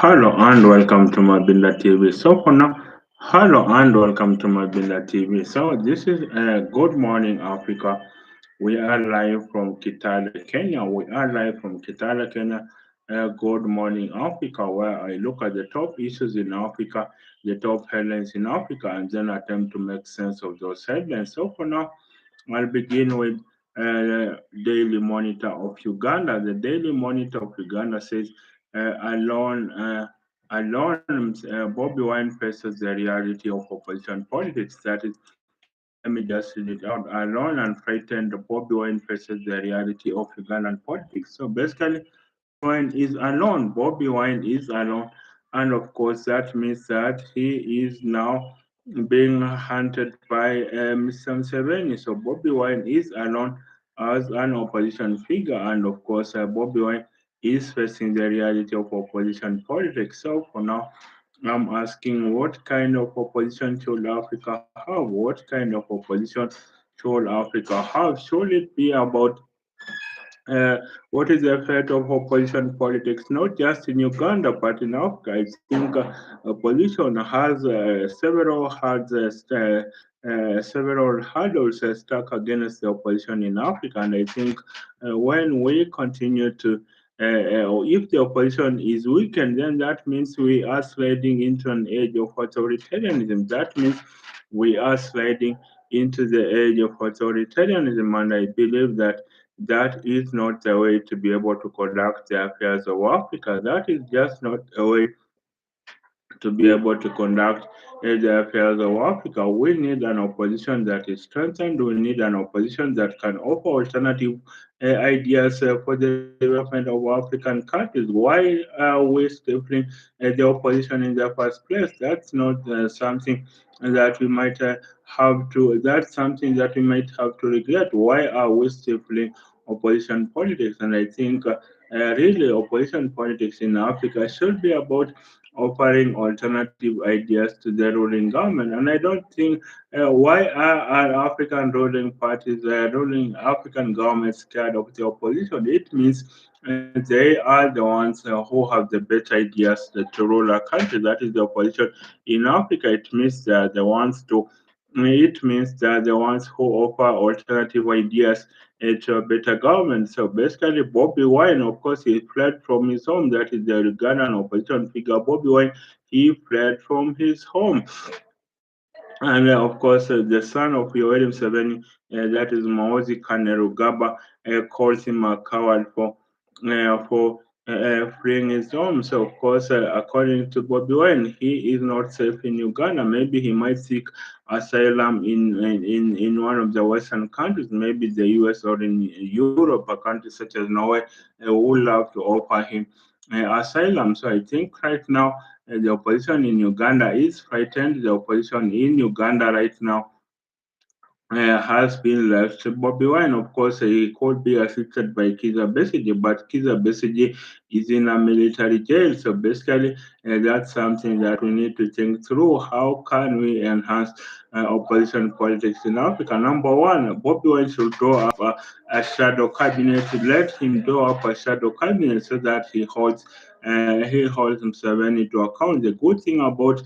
Hello and welcome to Mabila TV. So for now, hello and welcome to Mabila TV. So this is Good Morning Africa. We are live from Kitale, Kenya. We are live from Kitale, Kenya. Good Morning Africa, where I look at the top issues in Africa, the top headlines in Africa, and then attempt to make sense of those headlines. So for now, I'll begin with Daily Monitor of Uganda. The Daily Monitor of Uganda says alone, Bobby Wine faces the reality of opposition politics. That is, let me just read it out. Alone and frightened, Bobby Wine faces the reality of Ugandan politics. So basically, Bobby Wine is alone. Bobby Wine is alone. And of course, that means that he is now being hunted by Mr. Museveni. So Bobby Wine is alone as an opposition figure. And of course, Bobby Wine is facing the reality of opposition politics. So for now, I'm asking what kind of opposition should Africa have? What kind of opposition should Africa have? Should it be about uh, what is the effect of opposition politics, not just in Uganda, but in Africa? I think opposition has several hurdles stuck against the opposition in Africa, and I think when we continue to or if the opposition is weakened, then that means we are sliding into an age of authoritarianism. That means we are sliding into the age of authoritarianism, and I believe that that is not the way to be able to conduct the affairs of Africa. That is just not a way to be able to conduct the affairs of Africa. We need an opposition that is strengthened. We need an opposition that can offer alternative ideas for the development of African countries. Why are we stifling the opposition in the first place? That's not something that we might have to. That's something that we might have to regret. Why are we stifling opposition politics? And I think really opposition politics in Africa should be about offering alternative ideas to the ruling government. And I don't think why are African ruling parties, ruling African governments scared of the opposition? It means they are the ones who have the better ideas to rule a country. That is the opposition in Africa. It means they are the ones to. It means they are the ones who offer alternative ideas to a better government. So basically, Bobby Wine, of course, he fled from his home. That is the Ugandan opposition figure. Bobby Wine, he fled from his home. And of course, the son of Yoweri Museveni, that is Maozi Kainerugaba, calls him a coward for freeing his home. So, of course, according to Bobby Wine, he is not safe in Uganda. Maybe he might seek asylum in one of the Western countries, maybe the US or in Europe, a country such as Norway, would love to offer him asylum. So, I think right now, the opposition in Uganda is frightened. The opposition in Uganda right now has been left. Bobby Wine, of course, he could be assisted by Kiza Besige, but Kiza Besige is in a military jail. So basically, that's something that we need to think through. How can we enhance opposition politics in Africa? Number one, Bobby Wine should draw up a shadow cabinet. Let him draw up a shadow cabinet so that he holds Museveni to account. The good thing about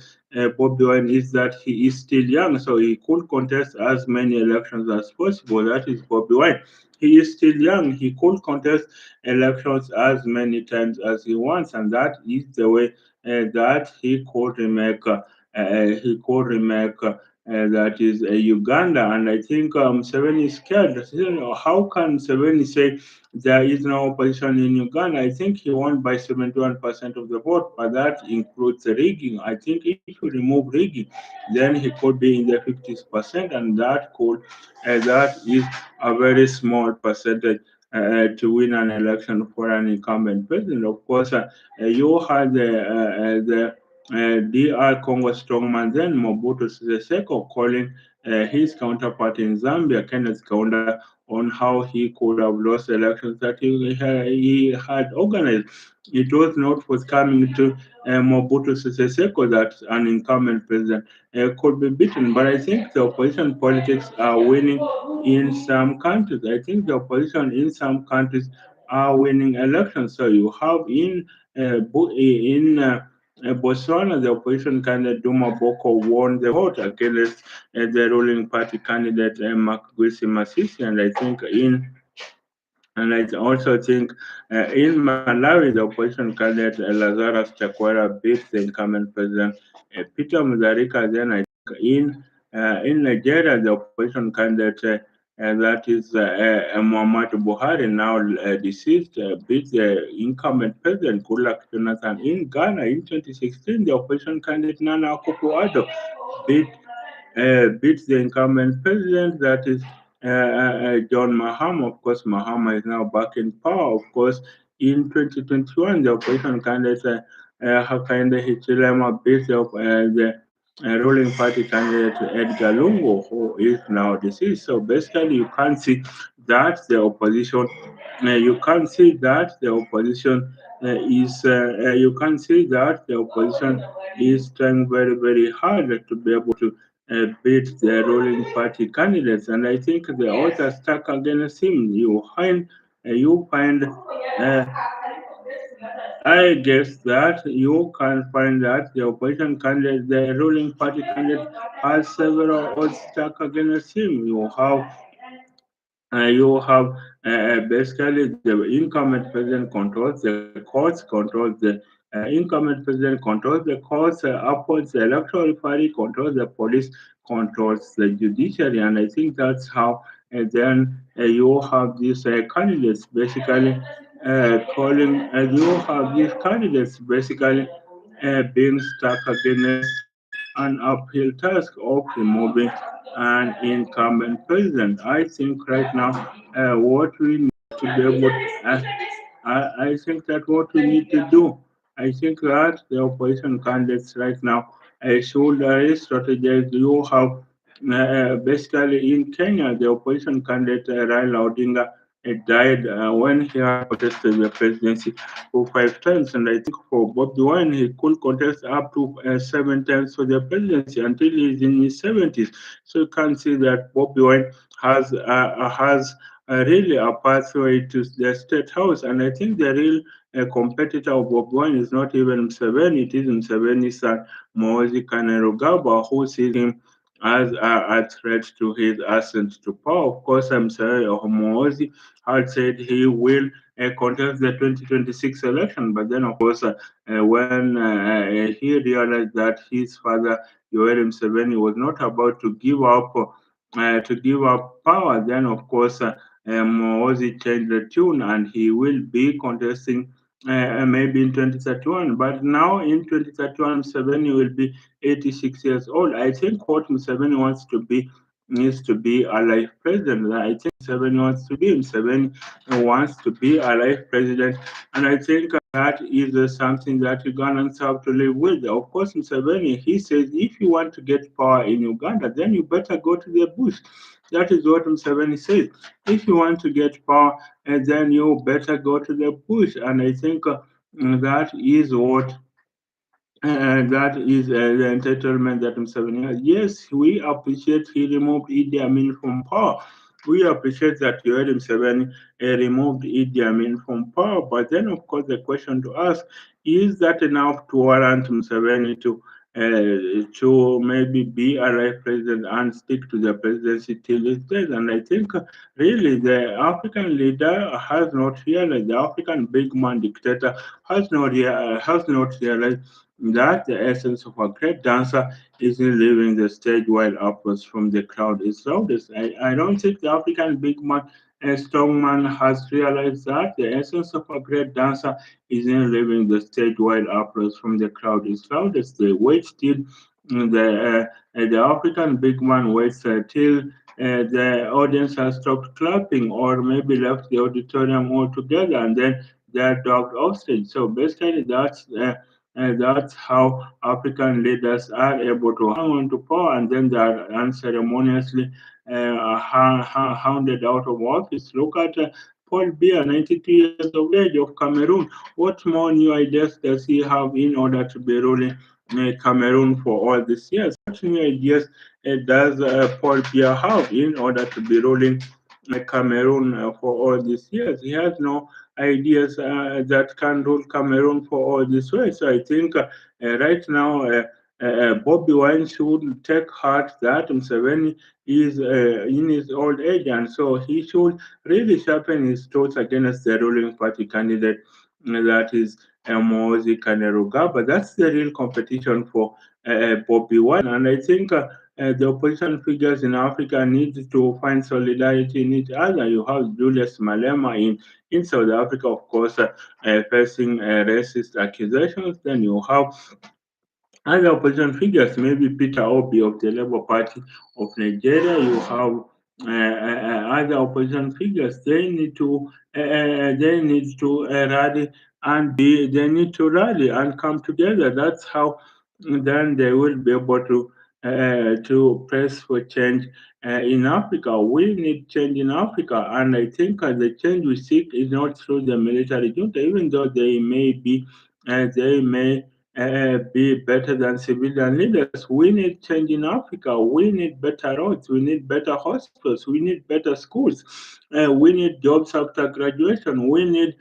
Bobby Wine is that he is still young, so he could contest as many elections as possible. That is Bobby Wine. He is still young. He could contest elections as many times as he wants, and that is the way that he could remake that is Uganda. And I think Museveni is scared. You know, how can Museveni say there is no opposition in Uganda? I think he won by 71% of the vote, but that includes rigging. I think if you remove rigging, then he could be in the 50%, and that is a very small percentage to win an election for an incumbent president. Of course, you had DR Congo strongman then Mobutu Sese Seko calling his counterpart in Zambia, Kenneth Kaunda, on how he could have lost elections that he had organized. It was not forthcoming to Mobutu Sese Seko that an incumbent president could be beaten. But I think the opposition politics are winning in some countries. I think the opposition in some countries are winning elections. So you have in Botswana, the opposition candidate Duma Boko won the vote against the ruling party candidate Makgwisi Masisi, and I also think in Malawi, the opposition candidate Lazarus Chakwera beat the incumbent president Peter Mutharika. Then I think in Nigeria, the opposition candidate that is Muhammadu Buhari, now deceased, beat the incumbent president Goodluck Jonathan. In Ghana in 2016, the opposition candidate Nana Akufo-Addo beat beat the incumbent president, that is John Mahama. Of course, Mahama is now back in power. Of course, in 2021, the opposition candidate Hakainde Hichilema beat the ruling party candidate Edgar Lungu, who is now deceased. So basically, you can't see that the opposition. You can't see that the opposition is. You can see that the opposition is trying very, very hard to be able to beat the ruling party candidates, and I think the odds are stuck against him. You find. I guess that you can find that the opposition candidate, the ruling party candidate, has several odds stuck against him. You have basically the incumbent president controls the courts, controls the incumbent president controls the courts, upwards the electoral party controls the police, controls the judiciary, and I think that's how then you have these candidates basically you have these candidates basically being stuck against an uphill task of removing an incumbent president. I think right now what we need to be able to, I think that what we need to do, I think that the opposition candidates right now should strategize. You have basically in Kenya, the opposition candidate Raila Odinga died when he had contested the presidency for 5 times, and I think for Bobi Wine he could contest up to 7 times for the presidency until he's in his 70s. So you can see that Bobi Wine has really a pathway to the state house, and I think the real competitor of Bobi Wine is not even Museveni; it is Museveni's son Mozi Kainerugaba, who sees him as a threat to his ascent to power. Of course, I'm sorry, Mozi had said he will contest the 2026 election, but then, of course, when he realized that his father, Yoweri Museveni, was not about to give up power, then, of course, Mozi changed the tune and he will be contesting maybe in 2031. But now in 2031, Museveni will be 86 years old. I think what Museveni wants to be needs to be a life president. I think Museveni wants to be. Museveni wants to be a life president, and I think that is something that Ugandans have to live with. Of course, Museveni, he says if you want to get power in Uganda, then you better go to the bush. That is what Museveni says. If you want to get power, then you better go to the bush, and I think that is what that is the entitlement that Museveni has. Yes, we appreciate he removed Idi Amin from power. We appreciate that Yoweri Museveni removed Idi Amin from power. But then, of course, the question to ask is that enough to warrant Museveni to maybe be a right president and stick to the presidency till his death? And I think really the African leader has not realized, the African big man dictator has not realized that the essence of a great dancer isn't leaving the stage while applause from the crowd is loudest. I don't think the African big man and strong man has realized that the essence of a great dancer isn't leaving the stage while applause from the crowd is loudest. They wait till the African big man waits till the audience has stopped clapping or maybe left the auditorium altogether, and then they're dogged off stage. So basically, and that's how African leaders are able to hang on to power, and then they are unceremoniously hounded out of office. Look at Paul Biya, 92 years of age, of Cameroon. What more new ideas does he have in order to be ruling Cameroon for all these years? What new ideas does Paul Biya have in order to be ruling Cameroon for all these years? He has no ideas that can rule Cameroon for all this way. So I think right now, Bobby Wine should take heart that Museveni is in his old age, and so he should really sharpen his thoughts against the ruling party candidate, that is Mozi Kainerugaba. That's the real competition for Bobby Wine, and I think the opposition figures in Africa need to find solidarity in each other. You have Julius Malema in South Africa, of course, facing racist accusations. Then you have other opposition figures, maybe Peter Obi of the Labour Party of Nigeria. You have other opposition figures. They need to rally and they need to rally and come together. That's how then they will be able to press for change in Africa. We need change in Africa, and I think the change we seek is not through the military junta, even though they may be better than civilian leaders. We need change in Africa. We need better roads. We need better hospitals. We need better schools. We need jobs after graduation. We need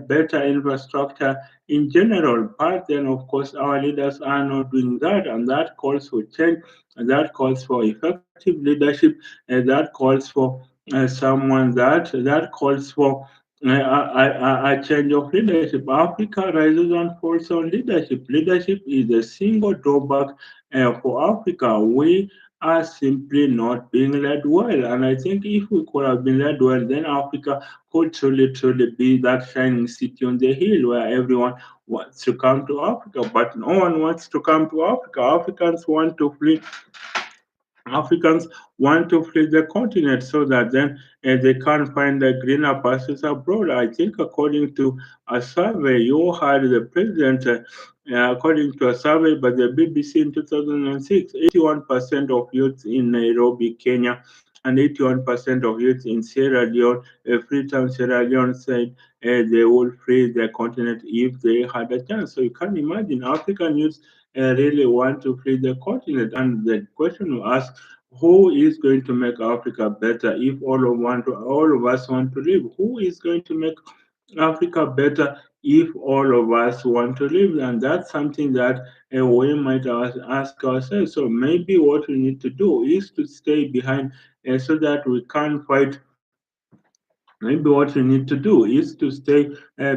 better infrastructure in general. But then, of course, our leaders are not doing that, and that calls for change, and that calls for effective leadership, and that calls for that calls for a change of leadership. Africa rises and falls on leadership. Leadership is a single drawback for Africa. We are simply not being led well. And I think if we could have been led well, then Africa could truly be that shining city on the hill where everyone wants to come to Africa. But no one wants to come to Africa. Africans want to flee the continent so that then they can find the greener pastures abroad. I think, according to a survey, you had the president, according to a survey by the BBC in 2006, 81% of youths in Nairobi, Kenya, and 81% of youths in Sierra Leone, Freetown, Sierra Leone, said they would free the continent if they had a chance. So you can imagine African youths really want to free the continent. And the question you ask, who is going to make Africa better if all of us want to live? Who is going to make Africa better if all of us want to live? And that's something that we might ask ourselves. So maybe what we need to do is to stay behind so that we can fight. Maybe what we need to do is to stay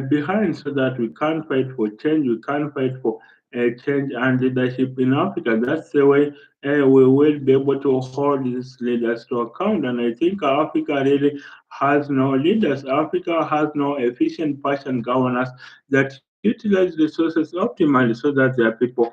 behind so that we can fight for change, we can fight for change and leadership in Africa. That's the way we will be able to hold these leaders to account. And I think Africa really has no leaders. Africa has no efficient Persian governors that utilize resources optimally so that their people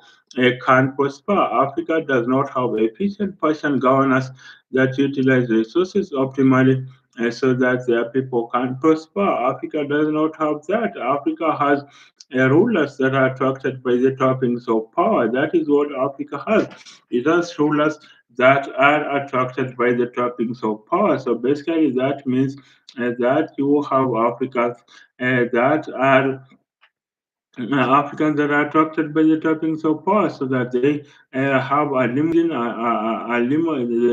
can prosper. Africa does not have efficient Persian governors that utilize resources optimally so that their people can prosper. Africa does not have that. Africa has rulers that are attracted by the trappings of power. That is what Africa has. It has rulers that are attracted by the trappings of power. So basically, that means that you have Africans that are attracted by the trappings of power, so that they have a limousine,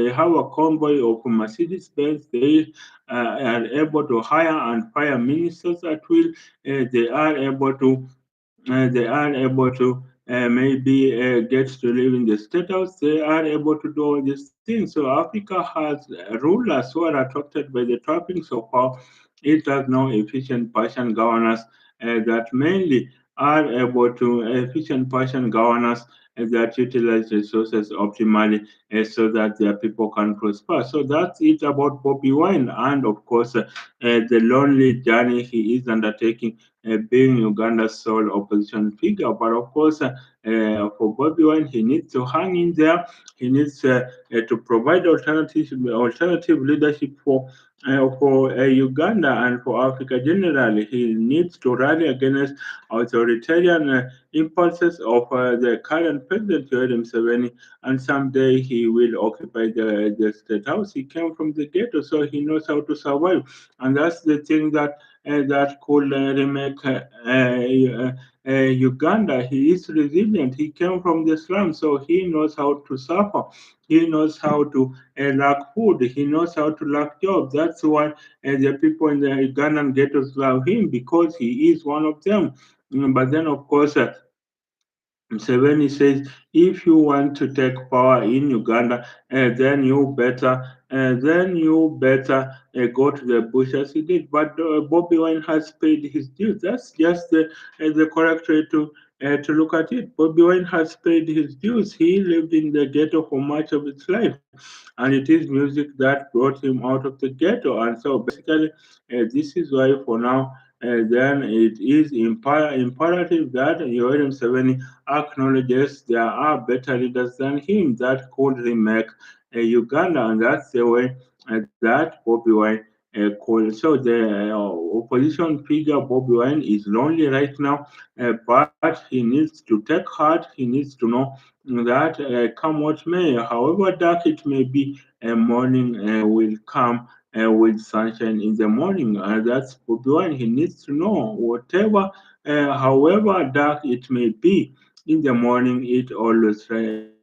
they have a convoy of Mercedes Benz. They are able to hire and fire ministers at will. They are able to maybe get to live in the state house. They are able to do all these things. So Africa has rulers who are attracted by the trappings of power. It has no efficient Persian governors that mainly are able to efficient Persian governors that utilize resources optimally so that their people can prosper. So that's it about Bobby Wine, and of course, the lonely journey he is undertaking, being Uganda's sole opposition figure. But of course, for Bobby Wine, he needs to hang in there. He needs to provide alternative leadership for Uganda and for Africa generally. He needs to rally against authoritarian impulses of the current president, Yoweri Museveni, and someday he will occupy the state house. He came from the ghetto, so he knows how to survive. And that's the thing that that could remake Uganda. He is resilient. He came from the slums, so he knows how to suffer. He knows how to lack food. He knows how to lack jobs. That's why the people in the Ugandan ghettos love him because he is one of them. But then, of course, Museveni says if you want to take power in Uganda, then you better go to the bush as he did. But Bobby Wine has paid his dues. That's just the correct way to look at it. Bobby Wine has paid his dues. He lived in the ghetto for much of his life, and it is music that brought him out of the ghetto. And so basically, this is why for now, then it is imperative that Yoweri Museveni acknowledges there are better leaders than him that could remake Uganda, and that's the way that Bobby Wine called. So the opposition figure Bobby Wine is lonely right now, but he needs to take heart. He needs to know that come what may, however dark it may be, morning will come with sunshine in the morning. That's Bobby Wine. He needs to know whatever, however dark it may be, in the morning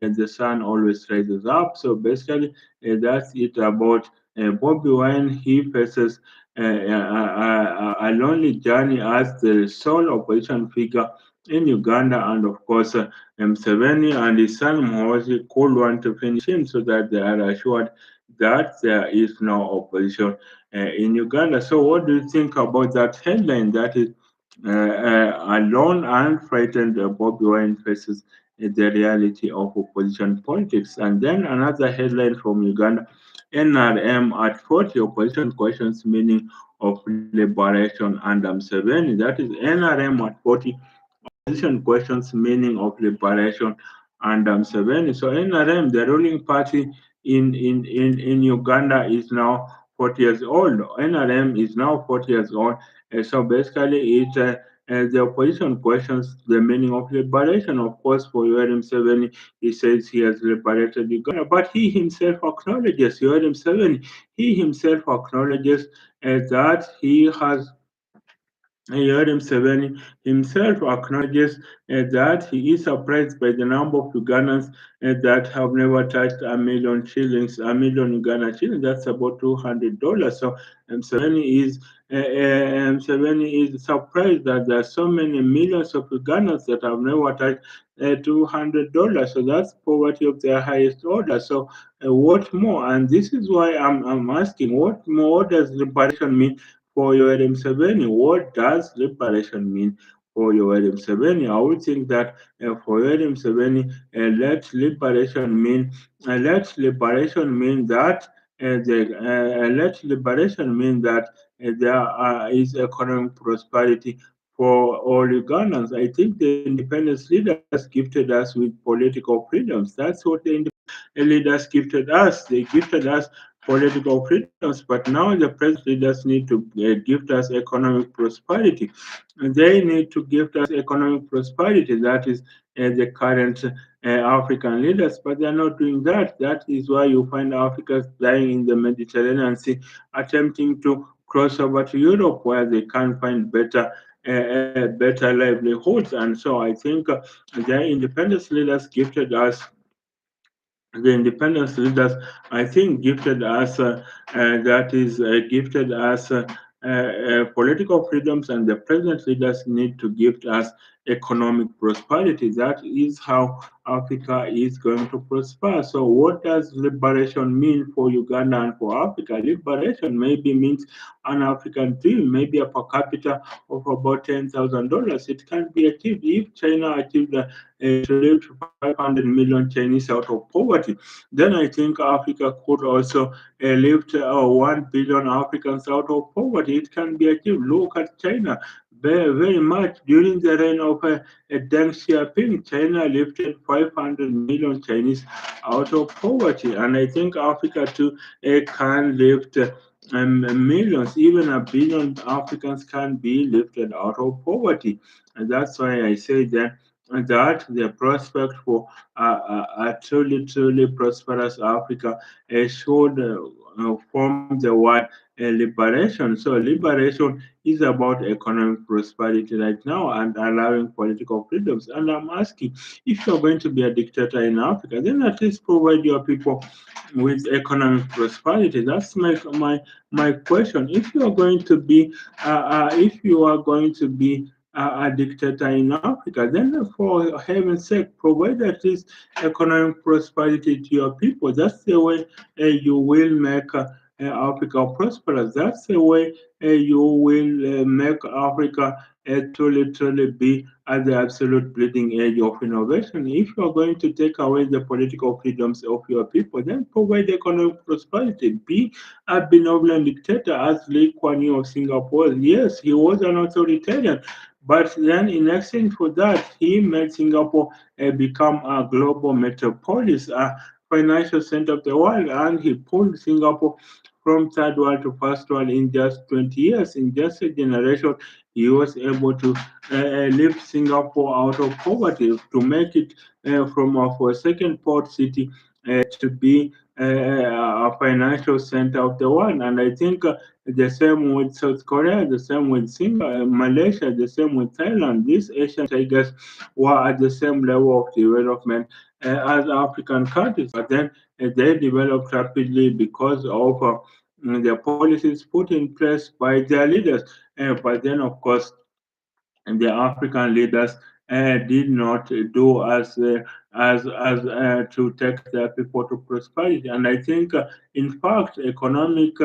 the sun always rises up. So basically, that's it about Bobby Wine. He faces a lonely journey as the sole opposition figure in Uganda, and of course, Museveni and his son Muhoozi could want to finish him so that they are assured that there is no opposition in Uganda. So, what do you think about that headline? That is alone and frightened, Bobby Wine faces the reality of opposition politics. And then another headline from Uganda: NRM at 40, opposition questions meaning of liberation under Museveni. That is NRM at 40, opposition questions meaning of liberation under Museveni. So NRM, the ruling party in Uganda, is now 40 years old. NRM is now 40 years old. So basically, the opposition questions the meaning of liberation. Of course, for Yoweri Museveni, he says he has liberated Uganda, but he himself acknowledges, Yoweri Museveni, he himself acknowledges that he has Yoweri Museveni himself acknowledges that he is surprised by the number of Ugandans that have never touched a million shillings, a million Uganda shillings. That's about $200. So Museveni is surprised that there are so many millions of Ugandans that have never touched $200. So that's poverty of the highest order. So what more? And this is why I'm asking, what more does liberation mean for Yoweri Museveni? What does liberation mean for Yoweri Museveni? I would think that for Yoweri Museveni, let liberation mean that there is economic prosperity for all Ugandans. I think the independence leaders gifted us with political freedoms. That's what the leaders gifted us. They gifted us political freedoms, but now the present leaders need to gift us economic prosperity. They need to gift us economic prosperity. That is the current African leaders, but they are not doing that. That is why you find Africans dying in the Mediterranean Sea, attempting to cross over to Europe where they can find better livelihoods. And so I think the independence leaders gifted us the independence leaders, I think, gifted us that is gifted us political freedoms, and the present leaders need to gift us economic prosperity. That is how Africa is going to prosper. So, what does liberation mean for Uganda and for Africa? Liberation maybe means an African dream, maybe a per capita of about $10,000. It can be achieved if China achieved to lift 500 million Chinese out of poverty. Then I think Africa could also lift 1 billion Africans out of poverty. It can be achieved. Look at China. Very much during the reign of Deng Xiaoping, China lifted 500 million Chinese out of poverty. And I think Africa too can lift millions, even a billion Africans can be lifted out of poverty. And that's why I say that that the prospect for a truly prosperous Africa should form the word liberation. So, liberation is about economic prosperity right now and allowing political freedoms. And I'm asking, if you're going to be a dictator in Africa, then at least provide your people with economic prosperity. That's my question. If you are going to be if you are going to be a dictator in Africa, then for heaven's sake, provide at least economic prosperity to your people. That's the way you will make Africa prosperous. That's the way you will make Africa truly be at the absolute bleeding edge of innovation. If you are going to take away the political freedoms of your people, then provide economic prosperity. Be a benevolent dictator, as Lee Kuan Yew of Singapore. Yes, he was an authoritarian, but then in exchange for that, he made Singapore become a global metropolis, a financial center of the world, and he pulled Singapore from third world to first world in just 20 years. In just a generation, he was able to lift Singapore out of poverty to make it from a second port city to be a financial center of the world. And I think the same with South Korea, the same with Malaysia, the same with Thailand. These Asian tigers were at the same level of development as African countries, but then they developed rapidly because of the policies put in place by their leaders. But then, of course, and the African leaders did not do as to take their people to prosperity. And I think, in fact, economists.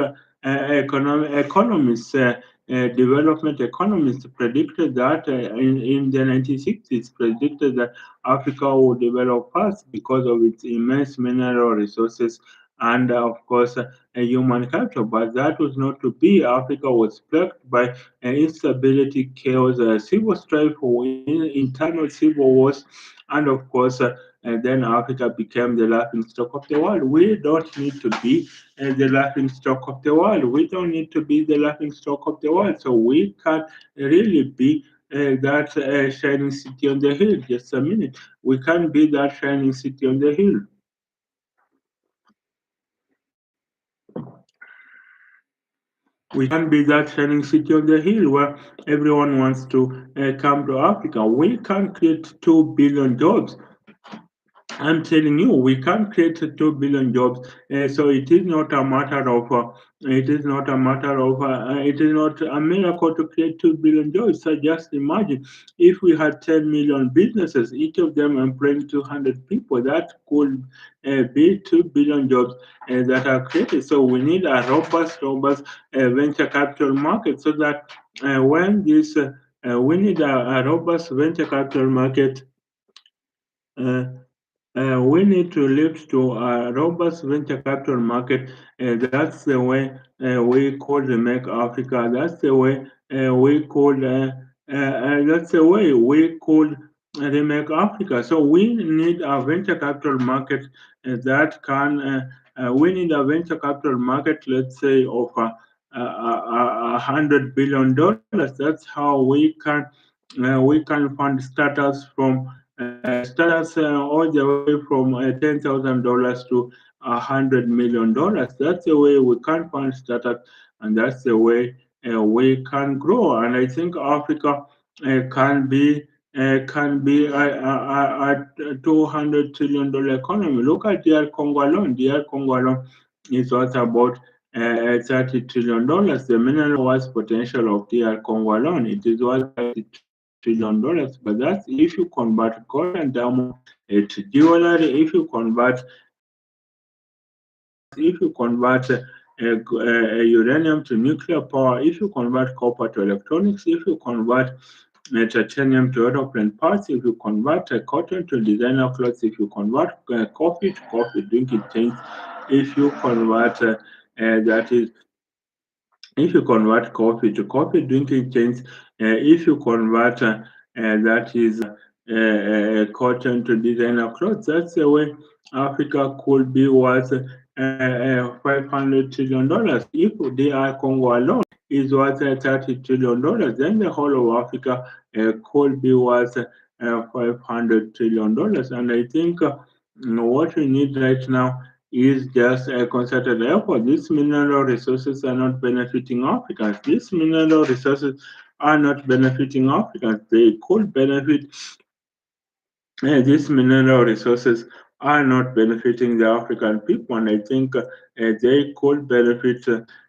Development economists predicted that in the 1960s predicted that Africa would develop fast because of its immense mineral resources and of course a human capital, but that was not to be. Africa was plagued by instability, chaos, civil strife, internal civil wars, and of course, and then Africa became the laughing stock of the world. We don't need to be the laughing stock of the world. We don't need to be the laughing stock of the world. So we can really be that shining city on the hill. Just a minute. We can be that shining city on the hill. We can be that shining city on the hill where everyone wants to come to Africa. We can create 2 billion jobs. I'm telling you, we can't create 2 billion jobs. So it is not a matter of. It is not a matter of. It is not a miracle to create 2 billion jobs. So just imagine if we had 10 million businesses, each of them employing 200 people, that could be 2 billion jobs that are created. So we need a robust venture capital market so that when this, we need a robust venture capital market. Uh, we need to lift to a robust venture capital market. That's the way we could make Africa. That's the way we could. That's the way we could remake Africa. So we need a venture capital market that can. We need a venture capital market, let's say, of $100 billion. That's how we can fund startups from all the way from $10,000 to $100 million. That's the way we can fund startups, and that's the way we can grow. And I think Africa can be a $200 trillion economy. Look at DR Congo alone. DR Congo alone is worth about $30 trillion. The mineral was potential of DR Congo alone. It is worth $30 trillion. But that's if you convert gold and diamond to jewelry, if you convert if you convert uranium to nuclear power, if you convert copper to electronics, if you convert titanium to aeroplane parts, if you convert cotton to designer clothes, if you convert coffee to coffee drinking chains, if you convert that is if you convert coffee to coffee drinking chains, if you convert that is cotton to designer clothes, that's the way Africa could be worth $500 trillion. If they are Congo alone is worth $30 trillion, then the whole of Africa could be worth $500 trillion. And I think what we need right now is just a concerted effort. These mineral resources are not benefiting Africans. These mineral resources are not benefiting Africans. They could benefit these mineral resources are not benefiting the African people, and I think they could benefit.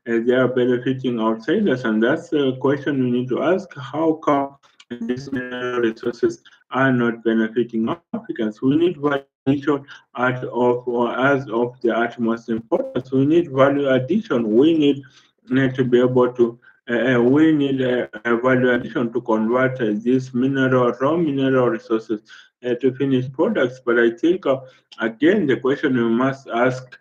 They are benefiting outsiders, and that's the question we need to ask: how come these mineral resources are not benefiting Africans? We need value addition at of or as of the utmost importance. We need value addition. We need to be able to. We need a value addition to convert these raw mineral resources to finished products. But I think, again, the question we must ask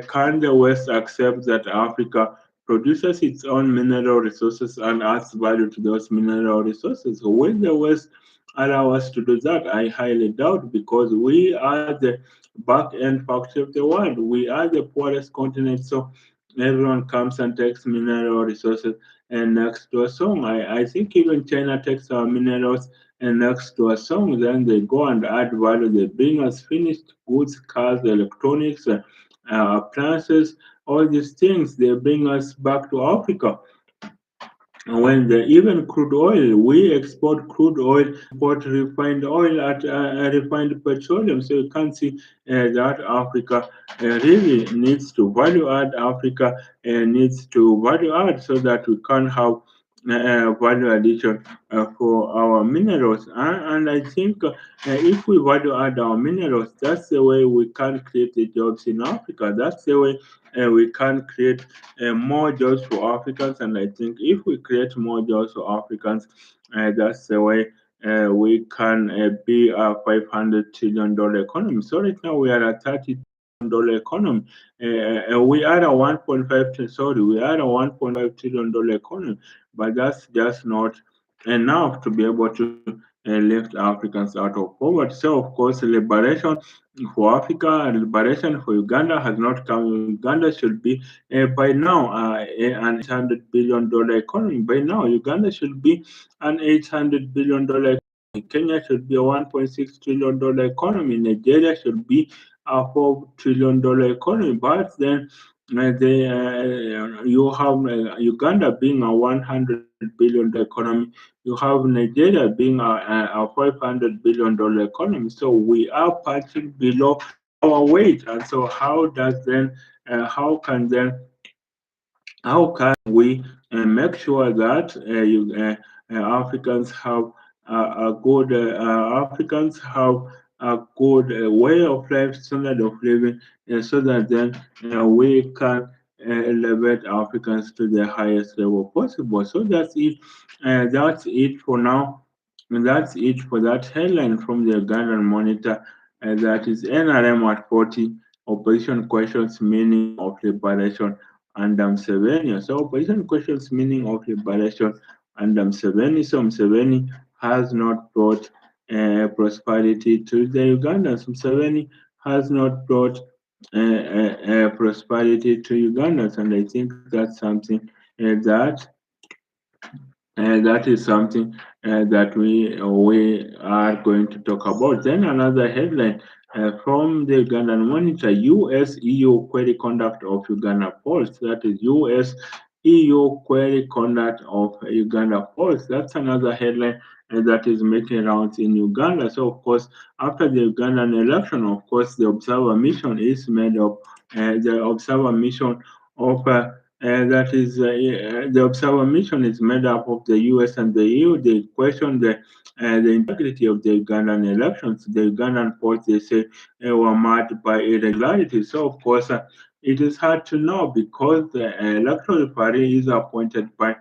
can the West accept that Africa produces its own mineral resources and adds value to those mineral resources? Will the West allow us to do that? I highly doubt, because we are the back end factory of the world. We are the poorest continent, so everyone comes and takes mineral resources and next to a song. I think even China takes our minerals and next to a song, then they go and add value. They bring us finished goods, cars, electronics, appliances, all these things. They bring us back to Africa. And when even crude oil, we export crude oil, import refined oil at refined petroleum. So you can see that Africa really needs to value add. Africa needs to value add so that we can have value addition for our minerals. And I think if we value add our minerals, that's the way we can create the jobs in Africa. That's the way we can create more jobs for Africans. And I think if we create more jobs for Africans, that's the way we can be a $500 trillion economy. So right now we are at $30 economy. We are a 1.5 sorry, we are a $1.5 trillion economy, but that's just not enough to be able to lift Africans out of poverty. So, of course, liberation for Africa and liberation for Uganda has not come. Uganda should be by now an $800 billion economy. By now, Uganda should be an $800 billion economy. Kenya should be a $1.6 trillion economy. Nigeria should be a $4 trillion economy. But then you have Uganda being a $100 billion economy. You have Nigeria being a $500 billion economy. So we are punching below our weight. And so how can then how can we make sure that Africans have a good Africans have a good way of life, standard of living, so that then we can elevate Africans to the highest level possible. So that's it. That's it for now. And that's it for that headline from the Ugandan Monitor. That is NRM at 40, opposition questions meaning of liberation and Museveni. So opposition questions meaning of liberation and Museveni. So Museveni has not brought prosperity to the Ugandans. Museveni has not brought prosperity to Ugandans, and I think that's something that is something that we are going to talk about. Then another headline from the Ugandan Monitor: U.S. EU query conduct of Uganda polls. That is U.S. EU query conduct of Uganda polls. That's another headline that is making rounds in Uganda. So of course, after the Ugandan election, of course, the observer mission is made up. The observer mission of that is the observer mission is made up of the US and the EU. They question the integrity of the Ugandan elections. The Ugandan polls, they say, were marked by irregularities. So, of course, it is hard to know because the electoral referee is appointed by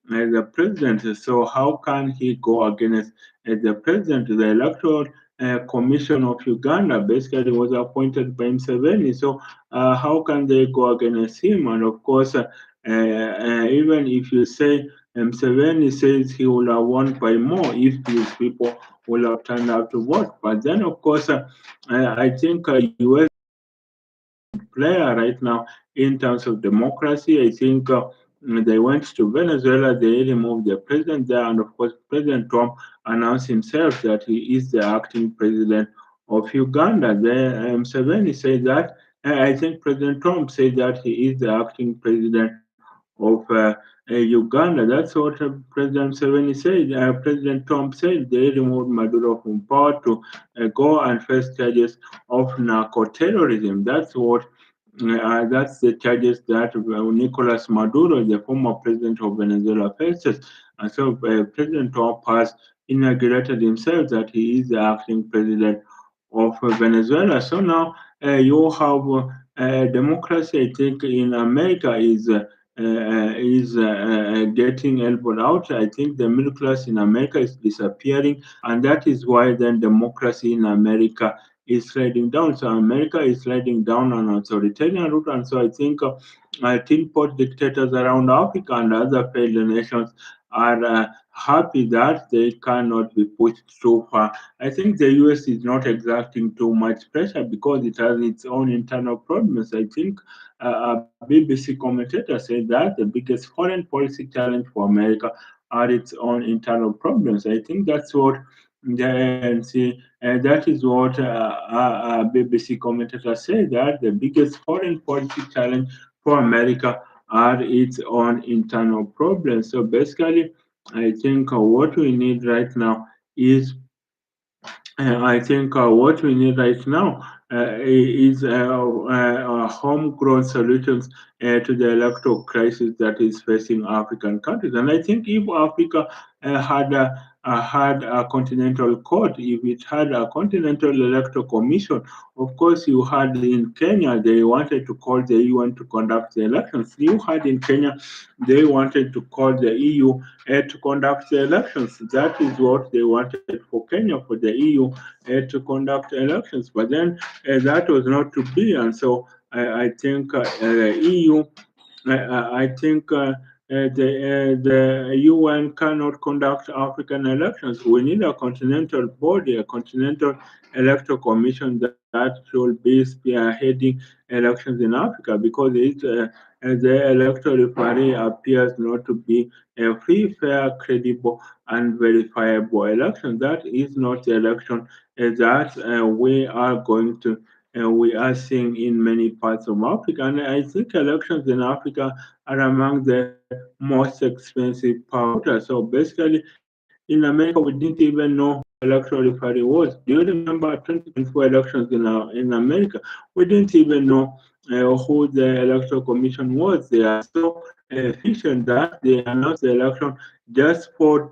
the president. So, how can he go against the president? The electoral commission of Uganda basically was appointed by Museveni. So, how can they go against him? And of course, even if you say Museveni says he will have won by more if these people will have turned out to vote. But then, of course, I think US player right now in terms of democracy. I think they went to Venezuela, they removed the president there, and of course, President Trump announced himself that he is the acting president of Uganda. Museveni said that. I think President Trump said that he is the acting president of Uganda. That's what President Museveni said. President Trump said they removed Maduro from power to go and face charges of narco terrorism. That's the charges that Nicolas Maduro, the former president of Venezuela, faces. And so President Trump has inaugurated himself that he is the acting president of Venezuela. So now you have democracy, I think, in America is getting elbowed out. I think the middle class in America is disappearing, and that is why then democracy in America is sliding down. So America is sliding down on authoritarian route, and so I think both dictators around Africa and other failed nations are happy that they cannot be pushed too far. I think the US is not exerting too much pressure because it has its own internal problems. I think a BBC commentator said that the biggest foreign policy challenge for America are its own internal problems. I think that's what the ANC, that is what a BBC commentator said, that the biggest foreign policy challenge for America are its own internal problems. So basically, I think what we need right now is I think what we need right now is homegrown solutions to the electoral crisis that is facing African countries. And I think if Africa had a continental court, if it had a continental electoral commission, of course, you had in Kenya, they wanted to call the UN to conduct the elections. You had in Kenya, they wanted to call the EU to conduct the elections. That is what they wanted for Kenya, for the EU to conduct elections. But then that was not to be, and so I think EU I think the UN cannot conduct African elections. We need a continental body, a continental electoral commission that should be spearheading elections in Africa because the electoral referee appears not to be a free, fair, credible, and verifiable election. That is not the election that we are seeing in many parts of Africa. And I think elections in Africa are among the most expensive per voter. So basically, in America, we didn't even know who the electoral referee was. Do you remember 2024 elections in America? We didn't even know who the electoral commission was. They are so efficient that they announced the election just 4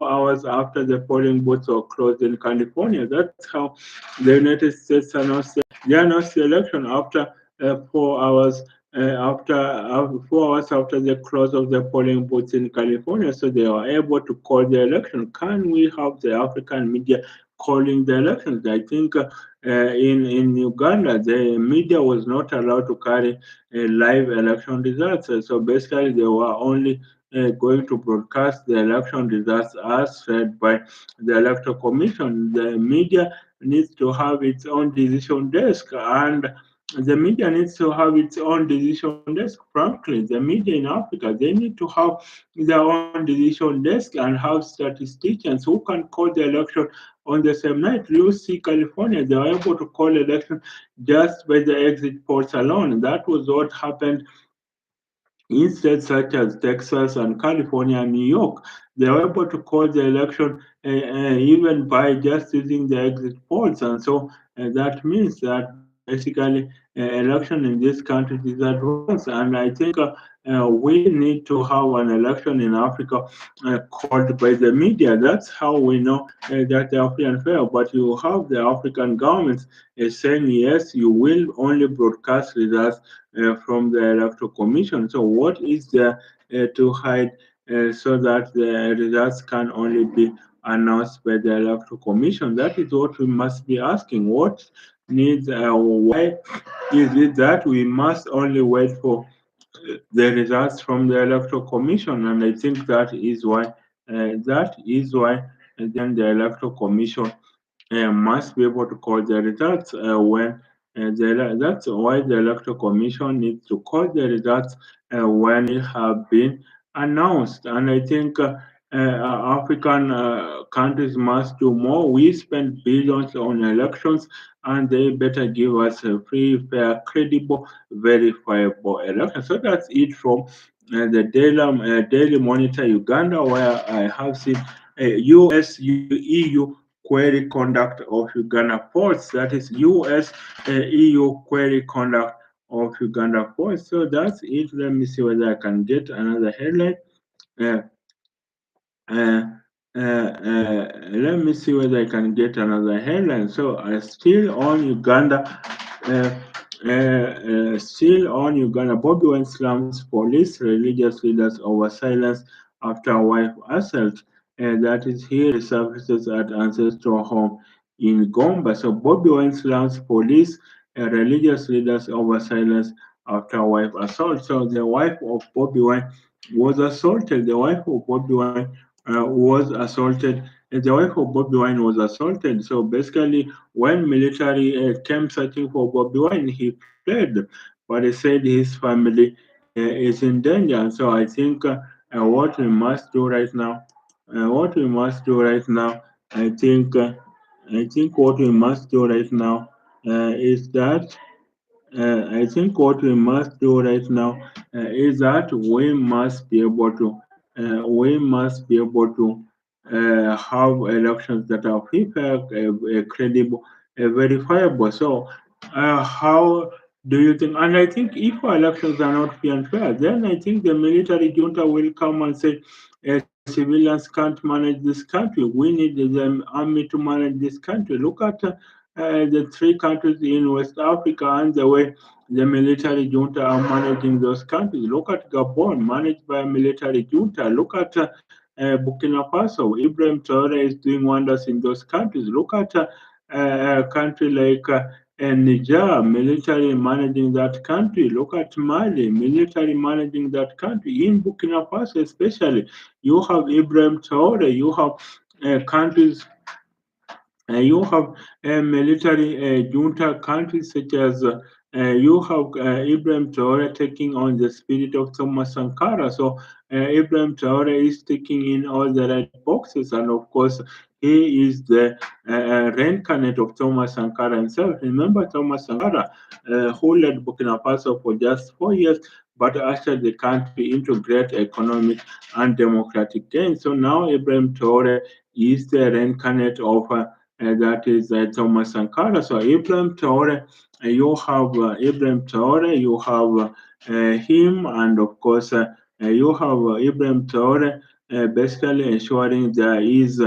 hours after the polling booths were closed in California. That's how the United States announced they announced the election after 4 hours after 4 hours after the close of the polling booths in California, so they were able to call the election. Can we have the African media calling the elections? I think in Uganda, the media was not allowed to carry live election results. So basically, they were only going to broadcast the election results as said by the electoral commission. The media needs to have its own decision desk, and the media needs to have its own decision desk. Frankly, the media in Africa, they need to have their own decision desk and have statisticians who can call the election on the same night. You see, California, they were able to call election just by the exit polls alone. That was what happened in states such as Texas and California and New York. They were able to call the election even by just using the exit polls. And so that means that basically election in this country is advanced. And I think we need to have an election in Africa called by the media. That's how we know that they are free and fair. But you have the African governments saying, yes, you will only broadcast results from the electoral commission. So what is there to hide so that the results can only be announced by the electoral commission? That is what we must be asking. What needs? Why is it that we must only wait for the results from the electoral commission? And I think that is why then the electoral commission must be able to call the results when That's why the Electoral Commission needs to call the results when it have been announced. And I think African countries must do more. We spend billions on elections, and they better give us a free, fair, credible, verifiable election. So that's it from Daily Monitor Uganda, where I have seen US EU query conduct of Uganda ports. That is US EU query conduct of Uganda ports. So that's it. Let me see whether I can get another headline. Uh, uh, Let me see whether I can get another headline. So, still on Uganda, uh, still on Uganda, Bobby Wine slams police religious leaders over silence after wife assault. That is here resurfaces at ancestral home in Gomba. So, Bobby Wine slams police religious leaders over silence after wife assault. So, the wife of Bobby Wine was assaulted. The wife of Bobby Wine was assaulted. The wife of Bobby Wine was assaulted. So basically, when military came searching for Bobby Wine, he fled, but he said his family is in danger. And so I think what we must do right now, what we must do right now, I think, I think what we must do right now is that I think what we must do right now is that we must be able to have elections that are free, fair, credible, verifiable. So, how do you think? And I think if our elections are not free and fair, then I think the military junta will come and say, civilians can't manage this country. We need the army to manage this country. Look at the three countries in West Africa and the way the military junta are managing those countries. Look at Gabon, managed by a military junta. Look at Burkina Faso. Ibrahim Traore is doing wonders in those countries. Look at a country like Niger, military managing that country. Look at Mali, military managing that country. In Burkina Faso, especially, you have Ibrahim Traore. You have countries you have military junta countries such as you have Ibrahim Traore taking on the spirit of Thomas Sankara. So Ibrahim Traore is taking in all the right boxes, and of course he is the reincarnate of Thomas Sankara himself. Remember Thomas Sankara, who led Burkina Faso for just 4 years, but ushered the country into great economic and democratic gains. So now Ibrahim Traore is the reincarnate of that is Thomas Sankara. So Ibrahim Traore, Ibrahim Traore, you have him, and of course you have Ibrahim Traore basically ensuring there is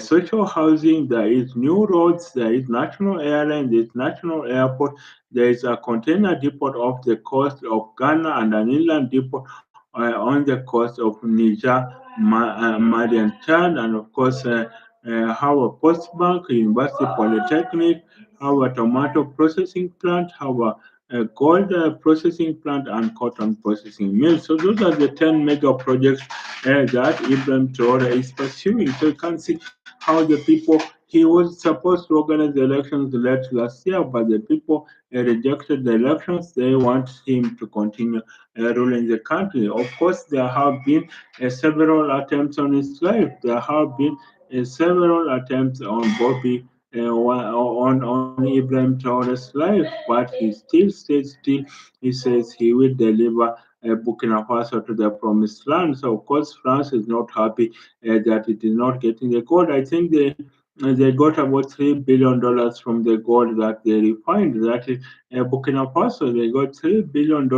social housing, there is new roads, there is national airline, there is national airport, there is a container depot off the coast of Ghana and an inland depot on the coast of Niger, Mali, and Chad, and of course, have a post bank, university polytechnic, have a tomato processing plant, have a gold processing plant, and cotton processing mill. So those are the 10 mega projects that Ibrahim Traore is pursuing. So you can see how the people, he was supposed to organize the elections late last year, but the people rejected the elections. They want him to continue ruling the country. Of course, there have been several attempts on his life. There have been several attempts on Bobby, on Ibrahim Traore's life, but he still stays still. He says he will deliver Burkina Faso to the promised land. So, of course, France is not happy that it is not getting the gold. I think they got about $3 billion from the gold that they refined. That is Burkina Faso. They got $3 billion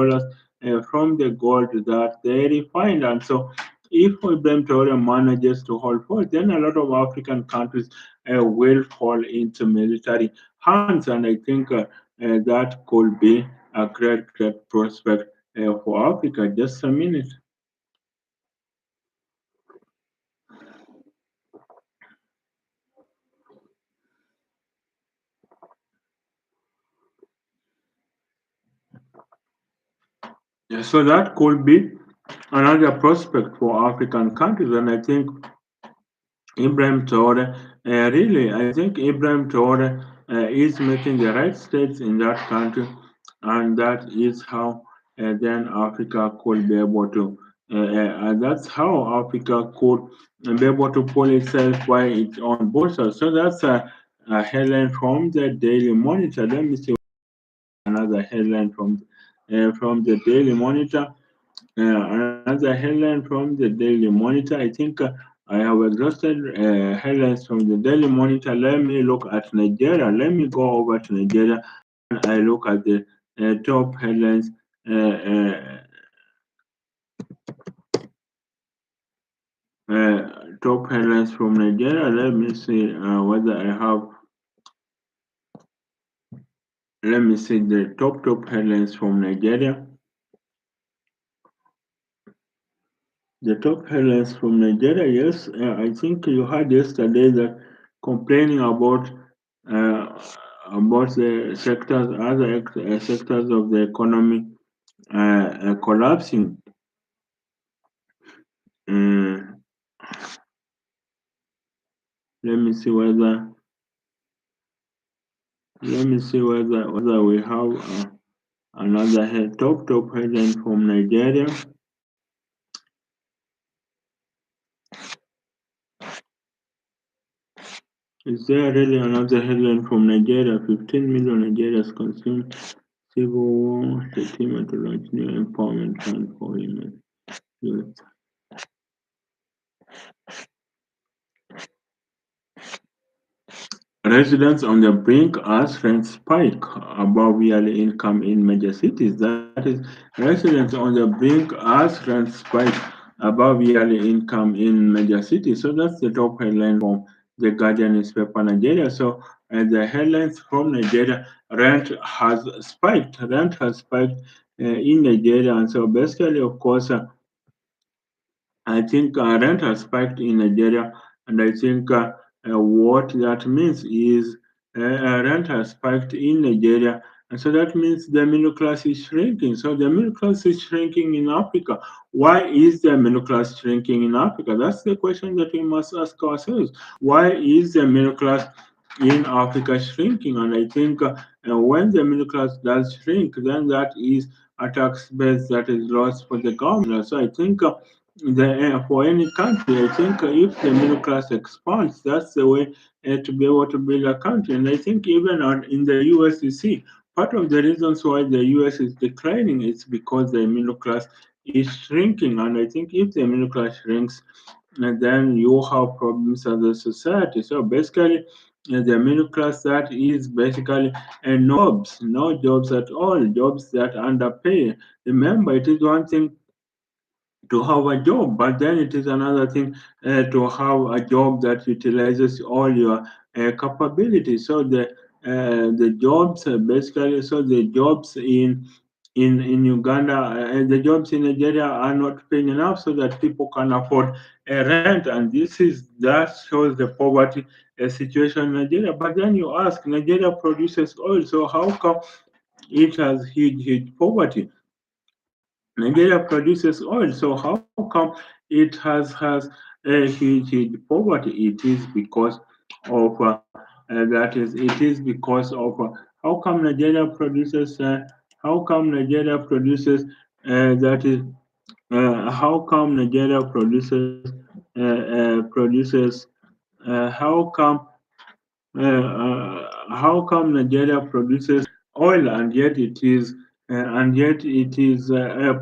from the gold that they refined, and so if Ibrahim Traore manages to hold forth, then a lot of African countries will fall into military hands, and I think that could be a great prospect for Africa. Just a minute. Yeah, so that could be another prospect for African countries, and I think Ibrahim Traore, I think Ibrahim Traore is making the right steps in that country, and that is how then Africa could be able to. That's how Africa could be able to pull itself by its own bootstraps. So that's a headline from the Daily Monitor. Let me see another headline from the Daily Monitor. Another headline from the Daily Monitor. I think I have exhausted headlines from the Daily Monitor. Let me look at Nigeria. Let me go over to Nigeria and I look at the top headlines. Uh, uh, Top headlines from Nigeria. Let me see whether I have. Let me see the top headlines from Nigeria. The top headlines from Nigeria, yes, I think you heard yesterday that complaining uh, about the sectors, other sectors of the economy collapsing. Uh, let me see whether whether we have another top headline from Nigeria. Is there really another headline from Nigeria? 15 million Nigerians consume civil war statement to launch new empowerment plan for women. Youth. Residents on the brink as rents spike above yearly income in major cities. That is, residents on the brink as rents spike above yearly income in major cities. So that's the top headline from the Guardian newspaper Nigeria. So the headlines from Nigeria: rent has spiked. Rent has spiked in Nigeria, and so basically, of course. I think rent has spiked in Nigeria, and I think what that means is rent has spiked in Nigeria, and so that means the middle class is shrinking. So the middle class is shrinking in Africa. Why is the middle class shrinking in Africa? That's the question that we must ask ourselves. Why is the middle class in Africa shrinking? And I think when the middle class does shrink, then that is a tax base that is lost for the government. So I think for any country, I think if the middle class expands, that's the way to be able to build a country. And I think even in the US, you see, part of the reasons why the US is declining is because the middle class is shrinking. And I think if the middle class shrinks, then you have problems as a society. So basically, the middle class that is basically no jobs at all, jobs that underpay. Remember, it is one thing to have a job, but then it is another thing to have a job that utilizes all your capabilities. So the jobs basically, so the jobs in Uganda, the jobs in Nigeria are not paying enough so that people can afford rent, and that shows the poverty situation in Nigeria. But then you ask, Nigeria produces oil, so how come it has huge poverty? Nigeria produces oil, so how come it has a huge poverty? It is because of it is because of how come Nigeria produces how come Nigeria produces that is how come Nigeria produces how come Nigeria produces oil and yet it is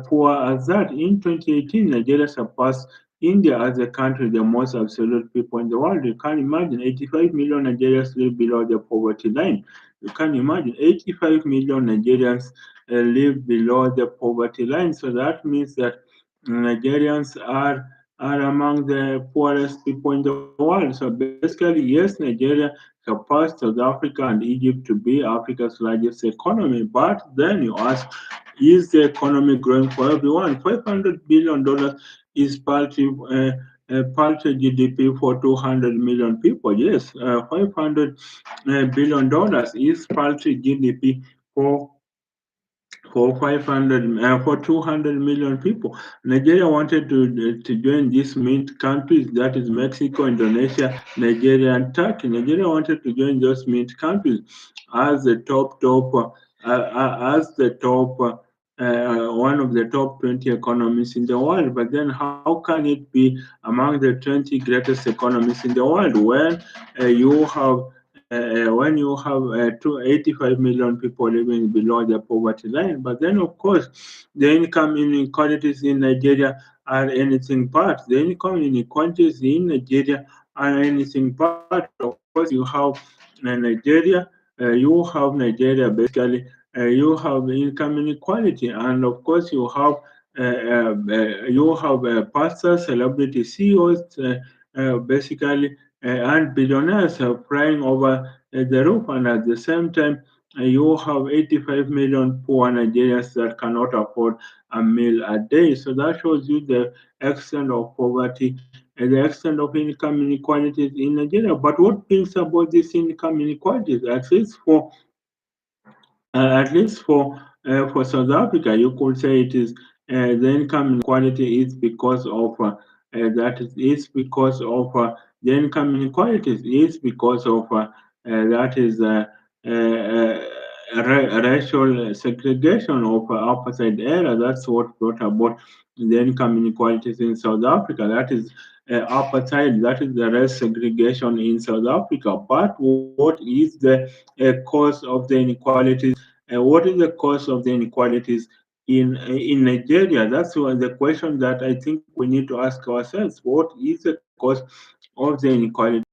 poor as that? In 2018, Nigeria surpassed India as a country, the most absolute people in the world. You can imagine 85 million Nigerians live below the poverty line. You can imagine 85 million Nigerians live below the poverty line. So that means that Nigerians are among the poorest people in the world. So basically, yes, Nigeria surpassed South Africa and Egypt to be Africa's largest economy. But then you ask, is the economy growing for everyone? $500 billion is paltry GDP for 200 million people. Yes, $500 billion is paltry GDP for for 500 for 200 million people. Nigeria wanted to join these mint countries, that is Mexico, Indonesia, Nigeria, and Turkey. Nigeria wanted to join those mint countries as the one of the top 20 economies in the world. But then, how can it be among the 20 greatest economies in the world when when you have 85 million people living below the poverty line? But then, of course, the income inequalities in Nigeria are anything but. The income inequalities in Nigeria are anything but. Of course, you have Nigeria basically. You have income inequality, and of course, you have pastors, celebrity CEOs, basically, and billionaires flying over the roof, and at the same time, you have 85 million poor Nigerians that cannot afford a meal a day. So that shows you the extent of poverty and the extent of income inequalities in Nigeria. But what brings about these income inequalities, at least for South Africa, you could say it is the income inequality is because of is because of the income inequalities is because of that is racial segregation of apartheid era. That's what brought about the income inequalities in South Africa. That is apartheid. That is the race segregation in South Africa. But what is the cause of the inequalities? What is the cause of the inequalities in Nigeria? That's the question that I think we need to ask ourselves. What is the cause of the inequalities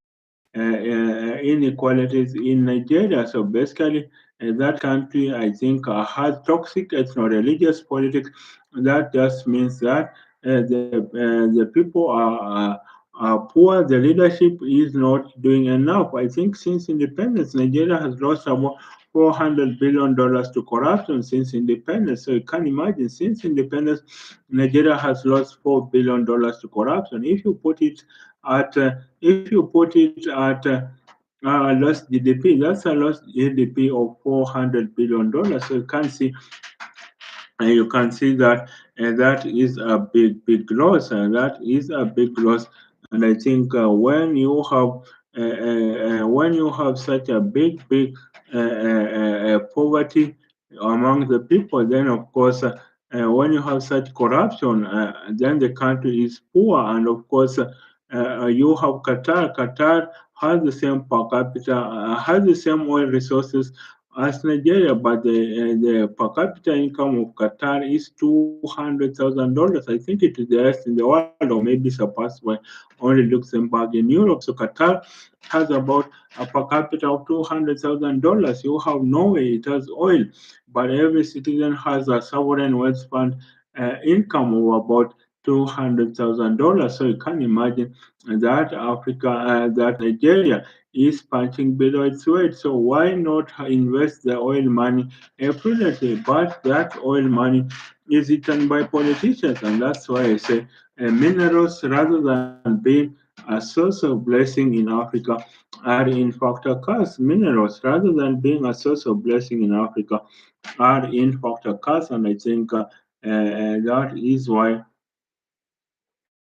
in Nigeria? So basically, that country, I think, has toxic ethno-religious politics. That just means that the people are poor. The leadership is not doing enough. I think since independence, Nigeria has lost about $400 billion to corruption since independence. So you can imagine, since independence, Nigeria has lost $4 billion to corruption. If you put it at lost GDP, that's a lost GDP of $400 billion. So you can see that that is a big loss, and that is a big loss. And I think when you have such a big poverty among the people, then of course when you have such corruption, then the country is poor. And of course you have Qatar has the same per capita, has the same oil resources as Nigeria, but the per capita income of Qatar is $200,000. I think it is the highest in the world, or maybe surpassed by only Luxembourg in Europe. So Qatar has about a per capita of $200,000. You have Norway, it has oil, but every citizen has a sovereign wealth fund income of about $200,000. So you can imagine that Nigeria is punching below its weight. So why not invest the oil money prudently? But that oil money is eaten by politicians, and that's why I say minerals, rather than being a source of blessing in Africa, are in fact a curse. Minerals, rather than being a source of blessing in Africa, are in fact a curse, and I think that is why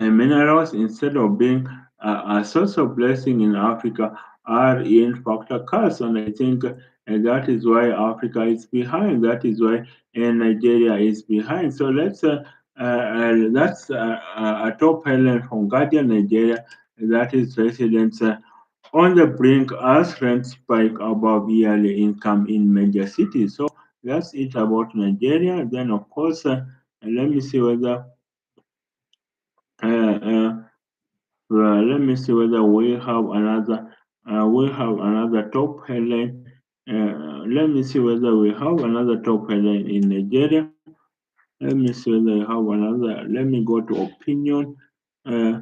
minerals, instead of being a source of blessing in Africa, are in fact a curse. And I think that is why Africa is behind. That is why Nigeria is behind. So that's a top headline from Guardian Nigeria. That is residents on the brink as rent spike above yearly income in major cities. So that's it about Nigeria. Then, of course, let me see whether uh, uh, let me see whether we have another top headline. Let me see whether we have another top headline in Nigeria. Let me see whether we have another. Let me go to opinion. Uh,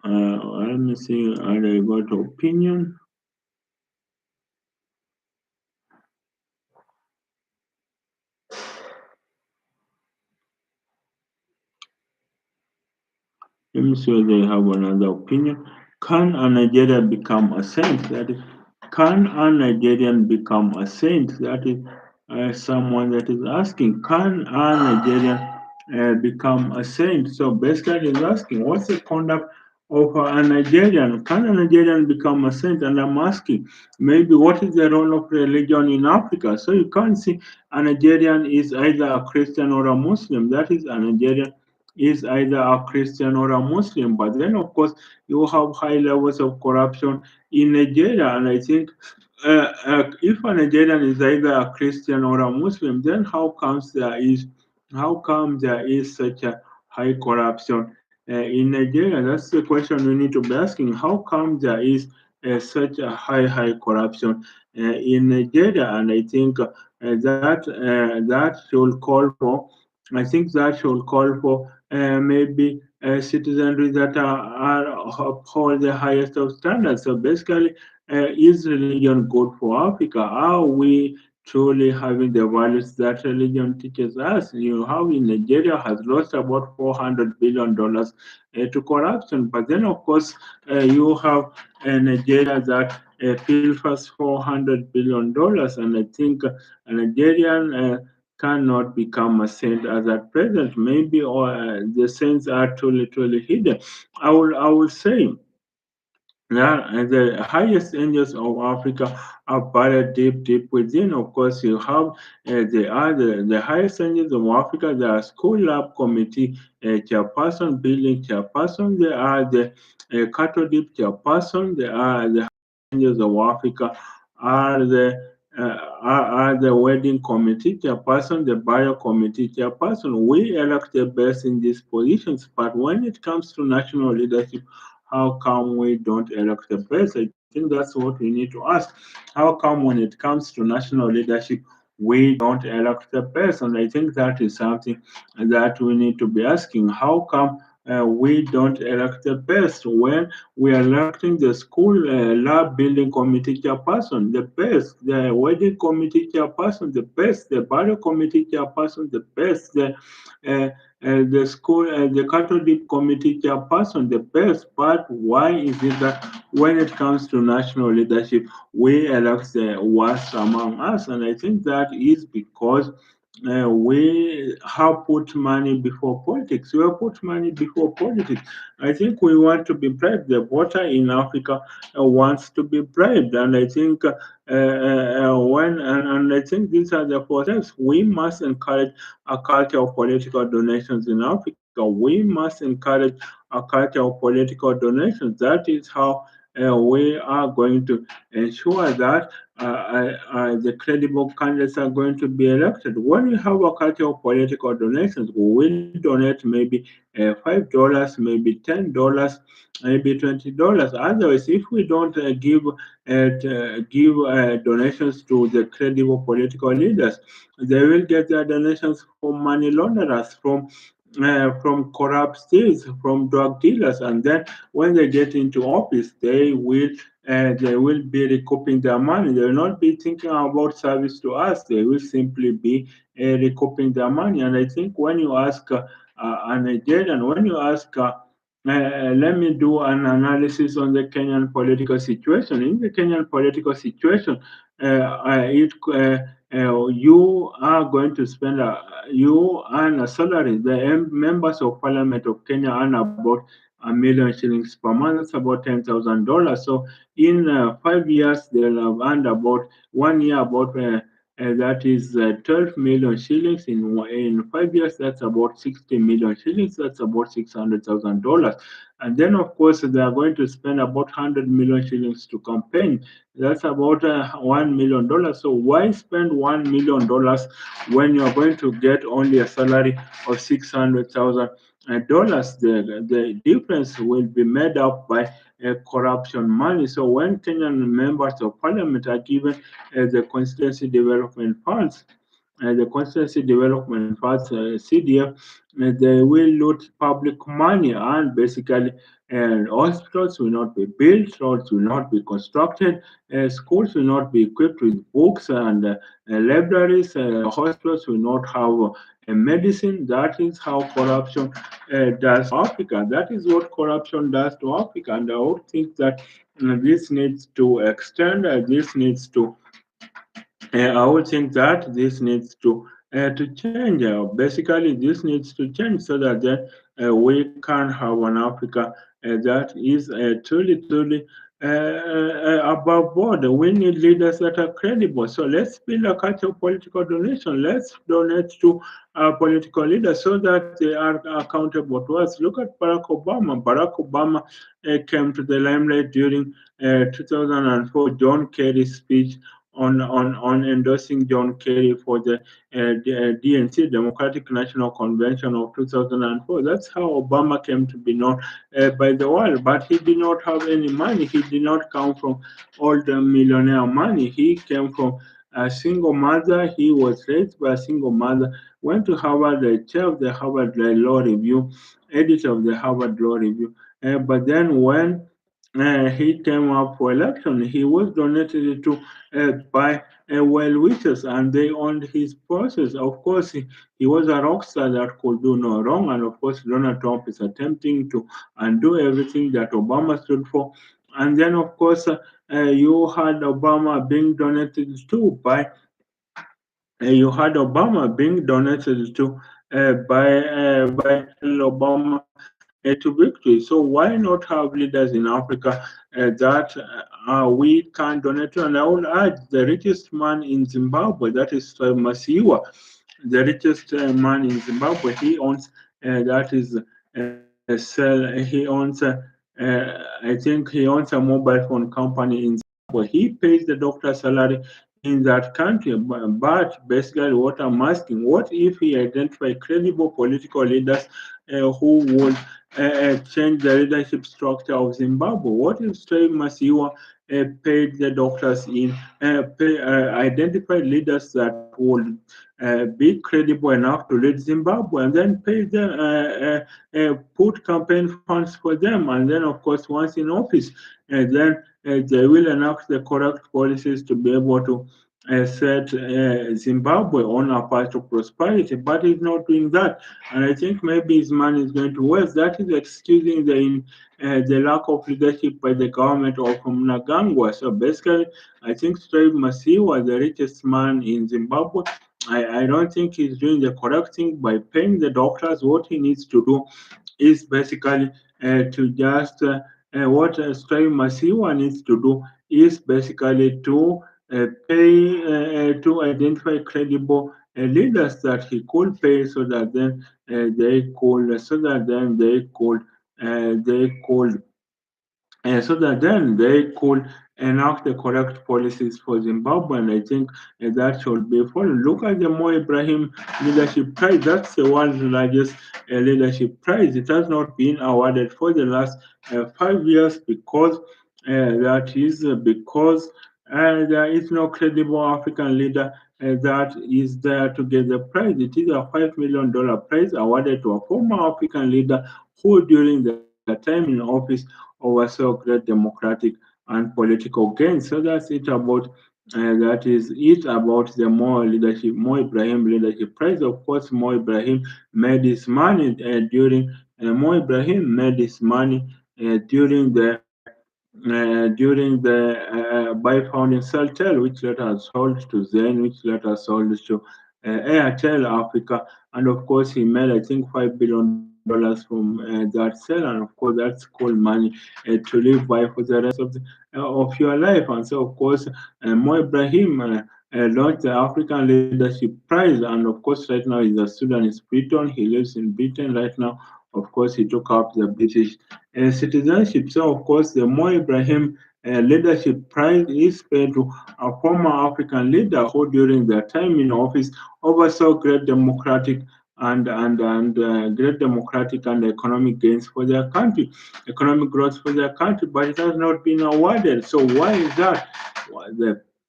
Let me see. I go to opinion. Let me see whether you have another opinion. Can a Nigerian become a saint? That is, can a Nigerian become a saint? That is someone that is asking, can a Nigerian become a saint? So basically, is asking, what's the conduct of a Nigerian? Can a Nigerian become a saint? And I'm asking, maybe what is the role of religion in Africa? So you can't see a Nigerian is either a Christian or a Muslim. That is, a Nigerian is either a Christian or a Muslim. But then, of course, you have high levels of corruption in Nigeria, and I think if a Nigerian is either a Christian or a Muslim, then how come there is such a high corruption in Nigeria? That's the question we need to be asking. How come there is such a high corruption in Nigeria? And I think that should call for. I think that should call for maybe citizenry that are uphold the highest of standards. So basically, is religion good for Africa? Are we truly having the values that religion teaches us? You know, how in Nigeria has lost about $400 billion to corruption, but then of course you have Nigeria that pilfers $400 billion, and I think a Nigerian cannot become a saint as at present. Maybe or the saints are truly hidden. I will say yeah, and the highest angels of Africa are buried deep within. Of course, you have the highest angels of Africa. There are school lab committee chairperson, building chairperson. There are the Catholic chairperson. There are the angels of Africa are the wedding committee chairperson, the bio committee chairperson. We elect the best in these positions, but when it comes to national leadership, how come we don't elect the best? I think that's what we need to ask. How come when it comes to national leadership, we don't elect the best? And I think that is something that we need to be asking. How come we don't elect the best when we are electing the school lab building committee chairperson, the best, the wedding committee chairperson, the best, the burial committee chairperson, the best, uh, the school, the Catholic committee chairperson, the best. But why is it that when it comes to national leadership, we elect the worst among us? And I think that is because we have put money before politics. We have put money before politics. I think we want to be bribed. The voter in Africa wants to be bribed, and I think and I think these are the four steps. We must encourage a culture of political donations in Africa. We must encourage a culture of political donations. That is how we are going to ensure that the credible candidates are going to be elected. When we have a culture of political donations, we will donate maybe $5, maybe $10, maybe $20. Otherwise, if we don't give donations to the credible political leaders, they will get their donations from money launderers, from corrupt states, from drug dealers, and then when they get into office, they will be recouping their money. They will not be thinking about service to us. They will simply be recouping their money. And I think when you ask a Nigerian, when you ask let me do an analysis on the Kenyan political situation. In the Kenyan political situation, you are going to spend you earn a salary. The members of Parliament of Kenya earn about 1 million shillings per month. That's about $10,000. So in 5 years, they'll have earned about 1 year about. That is 12 million shillings in 5 years. That's about 60 million shillings. That's about $600,000. And then, of course, they are going to spend about 100 million shillings to campaign. That's about $1 million. So why spend $1 million when you're going to get only a salary of $600,000? The difference will be made up by corruption money. So when Kenyan members of parliament are given the constituency development funds, the constituency development funds, CDF, they will loot public money, and basically hospitals will not be built, roads will not be constructed, schools will not be equipped with books and libraries, hospitals will not have medicine. That is how corruption does to Africa. That is what corruption does to Africa. And I would think that this needs to extend, this needs to I would think that this needs to change. Basically, this needs to change so that then we can have an Africa that is truly above board. We need leaders that are credible. So let's build a culture of political donation. Let's donate to political leaders so that they are accountable to us. Look at Barack Obama. Barack Obama came to the limelight during 2004 John Kerry's speech on endorsing John Kerry for the DNC, Democratic National Convention of 2004. That's how Obama came to be known by the world. But he did not have any money. He did not come from all the millionaire money. He came from a single mother. He was raised by a single mother. Went to Harvard, the chair of the Harvard Law Review, editor of the Harvard Law Review. But then when he came up for election. He was donated to by well wishers, and they owned his process. Of course, he was a rock star that could do no wrong, and of course, Donald Trump is attempting to undo everything that Obama stood for. And then, of course, you had Obama being donated to by you had Obama being donated to by Michelle Obama to victory. So why not have leaders in Africa that we can donate to? And I will add the richest man in Zimbabwe, that is Masiwa, the richest man in Zimbabwe. He owns that is Cell. He owns I think he owns a mobile phone company in Zimbabwe. He pays the doctor's salary in that country. But basically, what I'm asking, what if he identify credible political leaders who would change the leadership structure of Zimbabwe? What if Stray Masiwa paid the doctors in, identify leaders that would be credible enough to lead Zimbabwe, and then pay them, put campaign funds for them, and then, of course, once in office, then they will enact the correct policies to be able to set Zimbabwe on a path to prosperity, but he's not doing that. And I think maybe his money is going to waste. That is excusing the lack of leadership by the government of Mnangagwa. So basically, I think Steve Masiwa, the richest man in Zimbabwe, I don't think he's doing the correct thing by paying the doctors. What he needs to do is basically to just what Steve Masiwa needs to do is basically to to identify credible leaders that he could pay so that then they could so that then they could enact the correct policies for Zimbabwe, and I think that should be followed. Look at the Mo Ibrahim Leadership Prize. That's the world's largest leadership prize. It has not been awarded for the last 5 years because because there is no credible African leader that is there to get the prize. It is a $5 million prize awarded to a former African leader who, during their time in office, oversaw great democratic and political gains. So that's it about that is it about the Mo Ibrahim Leadership Prize. Of course, Mo Ibrahim made his money during Mo Ibrahim made his money during the by founding Celtel, which later sold to Zen, which later sold to Airtel Africa, and of course he made I think $5 billion from that sale, and of course that's cool money to live by for the rest of your life. And so of course Mo Ibrahim launched the African Leadership Prize, and of course right now he's a student in Britain. He lives in Britain right now. Of course, he took up the British citizenship. So, of course, the Mo Ibrahim Leadership Prize is paid to a former African leader who, during their time in office, oversaw great democratic and economic gains for their country, economic growth for their country, but it has not been awarded. So, why is that?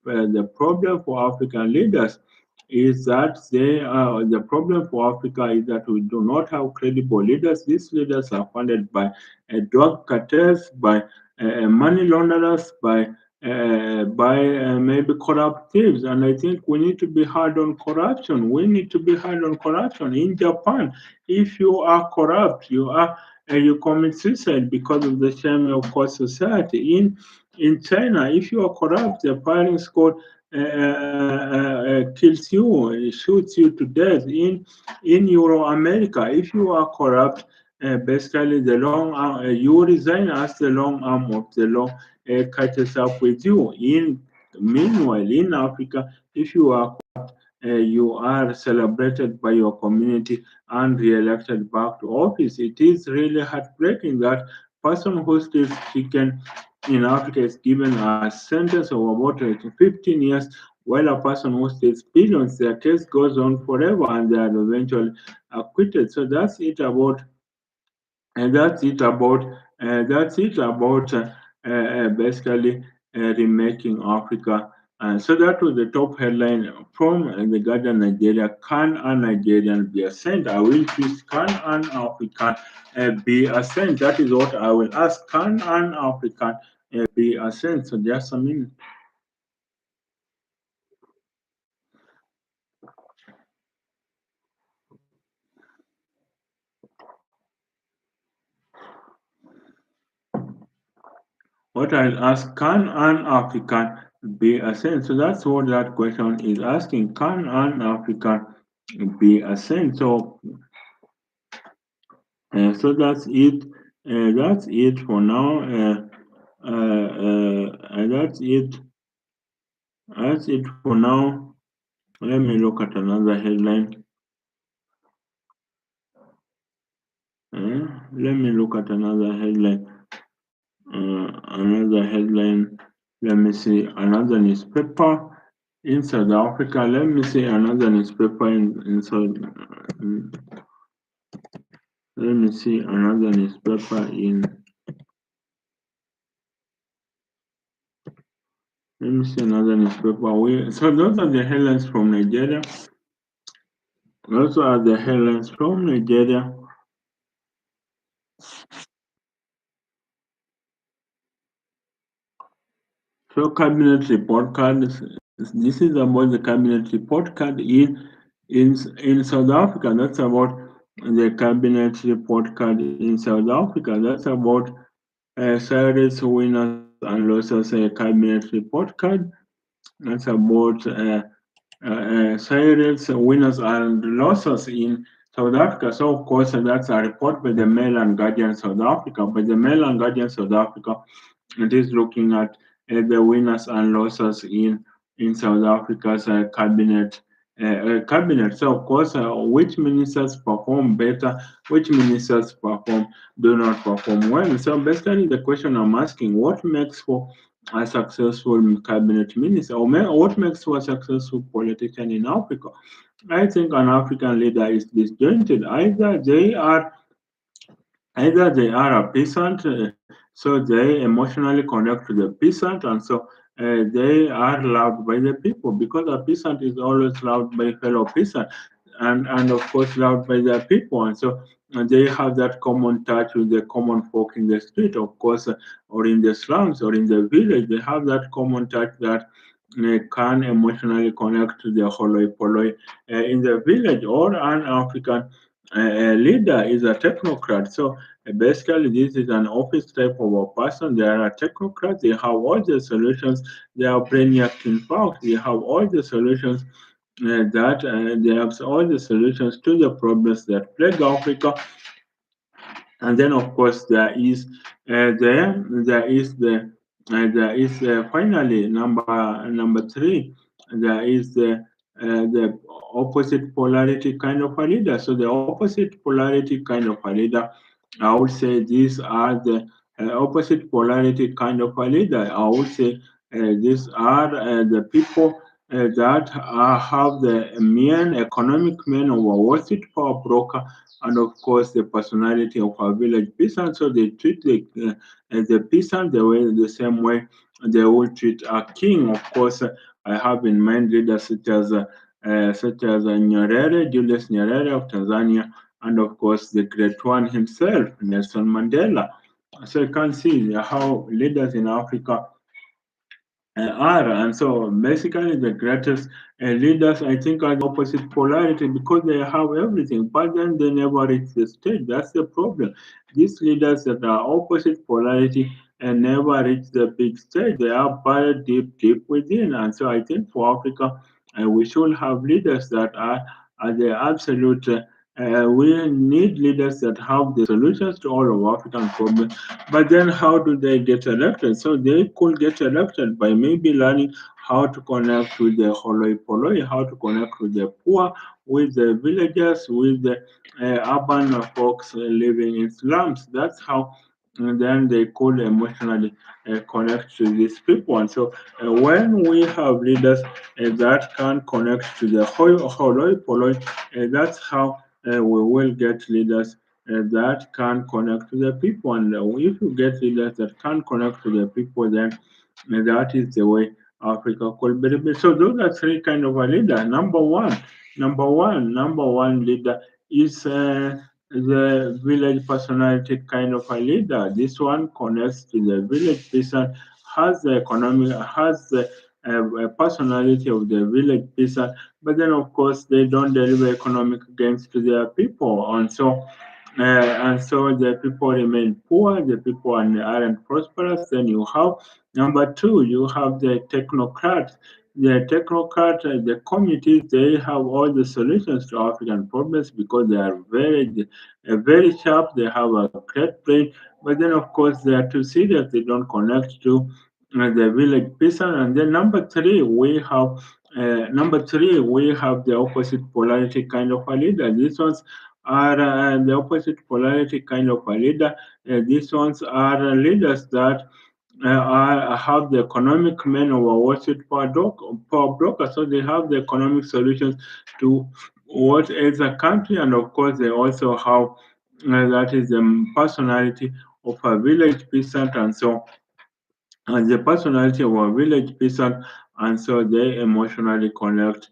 The problem for African leaders is that the problem for Africa is that we do not have credible leaders. These leaders are funded by drug cartels, by money launderers, by maybe corrupt thieves. And I think we need to be hard on corruption. We need to be hard on corruption. In Japan, if you are corrupt, you commit suicide because of the shame of course society. In China, if you are corrupt, the firing squad kills you, shoots you to death in Euro America. If you are corrupt, basically the long arm, you resign as the long arm of the law catches up with you. In meanwhile, in Africa, if you are you are celebrated by your community and re-elected back to office. It is really heartbreaking that person who steals chicken in Africa is given a sentence of about 15 years, while a person who steals billions, their case goes on forever and they are eventually acquitted. So that's it about basically remaking Africa. So that was the top headline from the Guardian Nigeria. Can a Nigerian be a saint? I will choose can an African be a saint? That is what I will ask. Can an African be a saint? So just a minute. What I'll ask, can an African be a saint? So that's what that question is asking. Can an African be a saint? So that's it for now. That's it. That's it for now. Let me look at another headline. Let me look at another headline. Another headline. Let me see another newspaper in South Africa. Let me see another newspaper in South. Let me see another newspaper in. Let me see another newspaper. So those are the headlines from Nigeria. Those are the headlines from Nigeria. So cabinet report card. This is about the cabinet report card in South Africa. That's about the cabinet report card in South Africa. That's about salaries, winners and losses cabinet report card. That's about salaries, winners and losses in South Africa. So of course that's a report by the Mail and Guardian South Africa. By the Mail and Guardian South Africa, it is looking at the winners and losses in South Africa's cabinet. So of course, which ministers perform better, which ministers do not perform well. So basically, the question I'm asking: what makes for a successful cabinet minister, or what makes for a successful politician in Africa? I think an African leader is disjointed. Either they are a peasant, so they emotionally connect to the peasant, and so they are loved by the people because a peasant is always loved by fellow peasant, and of course loved by their people, and so they have that common touch with the common folk in the street, of course, or in the slums or in the village. They have that common touch that can emotionally connect to the holoi polloi in the village, or an African leader is a technocrat. So basically, this is an office type of a person. They are a technocrat. They have all the solutions. They are brainiac in fact. They have all the solutions they have all the solutions to the problems that plague Africa. And then of course there is finally number three, there is the opposite polarity kind of a leader. So the opposite polarity kind of a leader, I would say these are the opposite polarity kind of a leader. I would say these are the people that have the main economic men of a Wall Street power broker, and of course the personality of a village peasant. So they treat the peasant the same way they will treat a king. Of course, I have in mind leaders such as Julius Nyerere of Tanzania, and of course the great one himself, Nelson Mandela. So you can see how leaders in Africa are. And so basically, the greatest leaders, I think, are the opposite polarity because they have everything, but then they never reach the stage. That's the problem. These leaders that are opposite polarity, and never reach the big stage. They are buried deep, deep within. And so I think for Africa, we should have leaders that are the absolute. We need leaders that have the solutions to all of African problems. But then, how do they get elected? So they could get elected by maybe learning how to connect with the Holoi Poloi, how to connect with the poor, with the villagers, with the urban folks living in slums. That's how and then they could emotionally connect to these people. And so when we have leaders that can connect to the holoi polloi, that's how we will get leaders that can connect to the people. And if you get leaders that can connect to the people, then that is the way Africa could be rebuilt. So those are three kind of a leader. Number one leader is the village personality kind of a leader. This one connects to the village person, has the economic, has the personality of the village person, but then of course they don't deliver economic gains to their people, and so the people remain poor, the people aren't prosperous. Then you have number two, you have the technocrats. The technocrat, the communities, they have all the solutions to African problems because they are very sharp. They have a great brain, but then of course they are too serious. They don't connect to the village person. And then number three, we have the opposite polarity kind of a leader. These ones are the opposite polarity kind of a leader. These ones are leaders that have the economic men overwatched per broker, so they have the economic solutions to what is a country, and of course they also have that is the personality of a village peasant, and the personality of a village peasant, and so they emotionally connect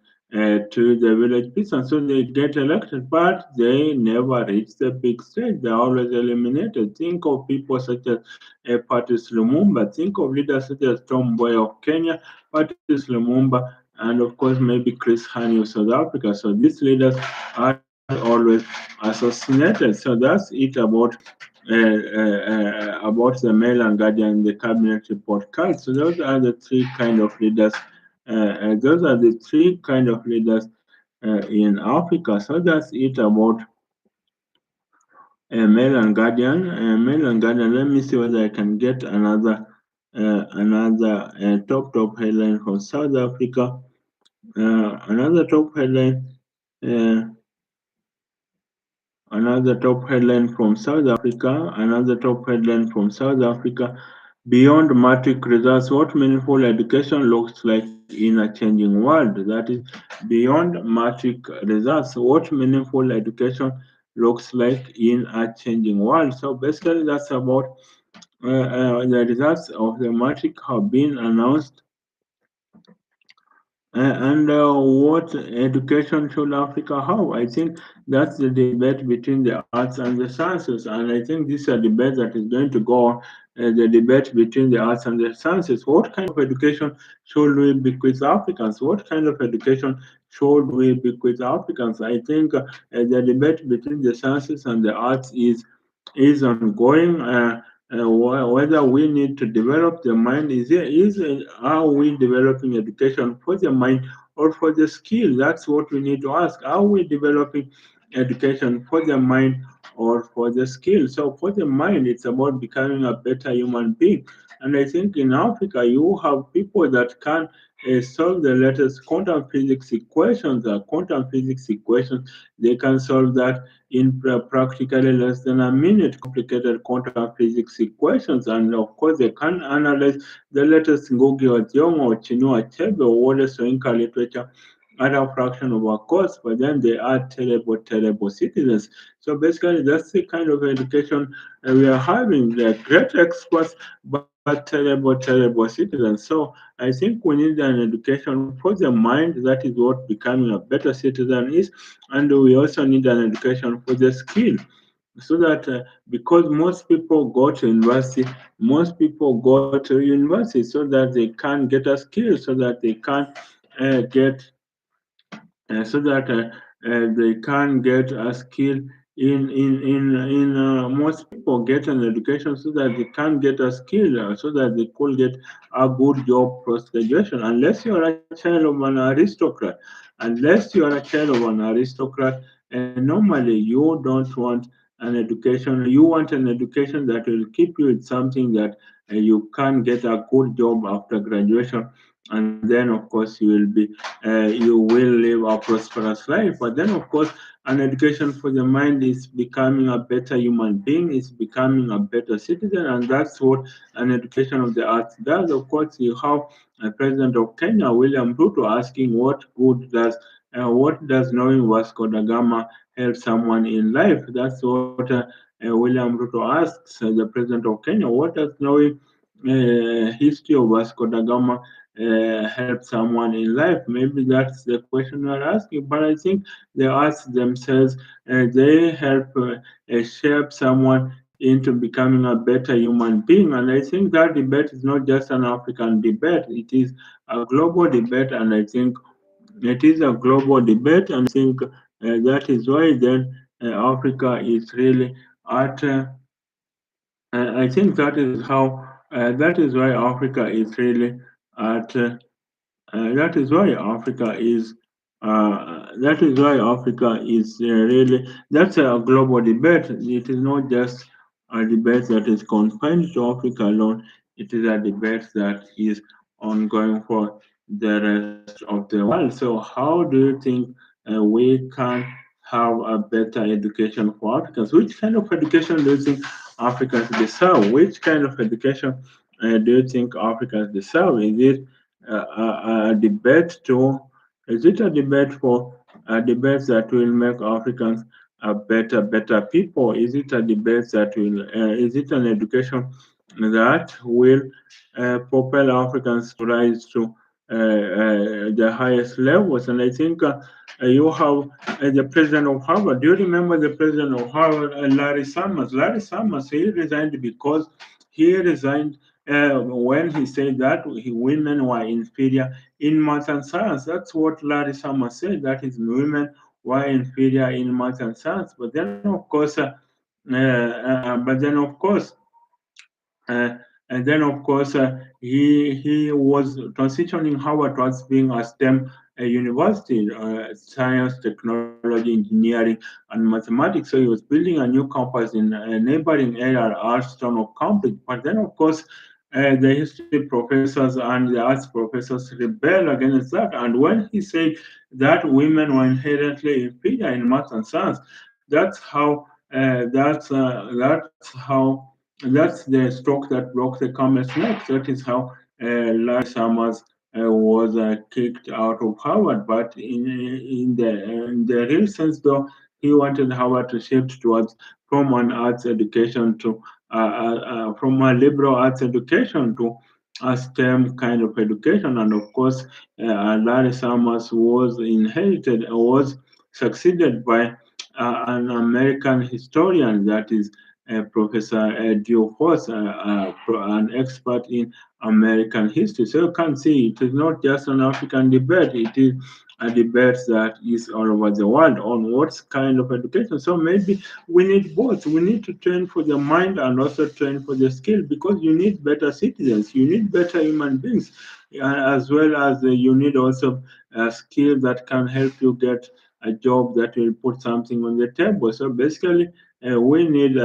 to the village peasant. So they get elected, but they never reach the big stage. They're always eliminated. Think of people such as Patrice Lumumba. Think of leaders such as Tom Mboya of Kenya, Patrice Lumumba, and of course maybe Chris Hani of South Africa. So these leaders are always assassinated. So that's it about the Mail and Guardian, the cabinet report card. So those are the three kind of leaders. Those are the three kind of leaders in Africa. So that's it about Mail and Guardian. Mail and Guardian. Let me see whether I can get another top headline from South Africa. Another top headline. Uh, Another top headline from South Africa. Another top headline from South Africa. Beyond matric results, what meaningful education looks like in a changing world. That is, beyond matric results, what meaningful education looks like in a changing world. So basically, that's about the results of the matric have been announced and what education should Africa have? I think that's the debate between the arts and the sciences, and I think this is a debate that is going to go on. The debate between the arts and the sciences. What kind of education should we bequeath Africans? What kind of education should we bequeath Africans? I think the debate between the sciences and the arts is ongoing. Whether we need to develop the mind are we developing education for the mind or for the skill? That's what we need to ask. Are we developing education for the mind or for the skill? So for the mind, it's about becoming a better human being. And I think in Africa, you have people that can solve the latest quantum physics equations. Quantum physics equations, they can solve that in practically less than a minute, complicated quantum physics equations. And of course, they can analyze the latest Ngugi wa Thiong'o or Chinua Achebe or Wole Soyinka literature at a fraction of a cost, but then they are terrible citizens. So basically, that's the kind of education we are having. They're great experts, but terrible citizens. So I think we need an education for the mind. That is what becoming a better citizen is. And we also need an education for the skill so that because most people go to university, so that they can get a skill, so that they can get so that they can get a skill most people get an education so that they can get a skill, so that they could get a good job post graduation. Unless you are a child of an aristocrat, unless you are a child of an aristocrat, and normally you don't want an education. You want an education that will keep you with something that you can get a good job after graduation, and then of course you will live a prosperous life. But then of course an education for the mind is becoming a better human being, is becoming a better citizen, and that's what an education of the arts does. Of course, you have President of Kenya, William Ruto, asking what does knowing Vasco da Gama help someone in life? That's what William Ruto asks the President of Kenya. What does knowing history of Vasco da Gama help someone in life? Maybe that's the question we're asking. But I think they ask themselves, they help shape someone into becoming a better human being. And I think that debate is not just an African debate, it is a global debate. And I think it is a global debate. And I think that is why then Africa is really at I think that is why Africa is really at that is why Africa is really, that's a global debate. It is not just a debate that is confined to Africa alone. It is a debate that is ongoing for the rest of the world. So how do you think we can have a better education for Africans? Which kind of education do you think Africans deserve? Which kind of education do you think Africans deserve? Is it a debate to is it a debate for a debate that will make Africans a better people? Is it a debate that will is it an education that will propel Africans to rise to the highest levels? And I think you have the president of Harvard. Do you remember the president of Harvard, Larry Summers? Larry Summers, he resigned because he resigned when he said that women were inferior in math and science. That's what Larry Summers said, that is, women were inferior in math and science. But then of course, uh, and then, of course, he was transitioning Howard towards being a STEM university, science, technology, engineering, and mathematics. So he was building a new campus in a neighboring area, Arlington of Cambridge. But then, of course, the history professors and the arts professors rebelled against that. And when he said that women were inherently inferior in math and science, that's the stroke that broke the camel's neck. That is how Larry Summers was kicked out of Howard. But in the real sense, though, he wanted Howard to shift towards from an arts education to from a liberal arts education to a STEM kind of education. And of course, Larry Summers was succeeded by an American historian, that is Professor Dio Foss, an expert in American history. So you can see it is not just an African debate, it is a debate that is all over the world on what kind of education. So maybe we need both. We need to train for the mind and also train for the skill, because you need better citizens, you need better human beings, as well as you need also a skill that can help you get a job that will put something on the table. So basically, we need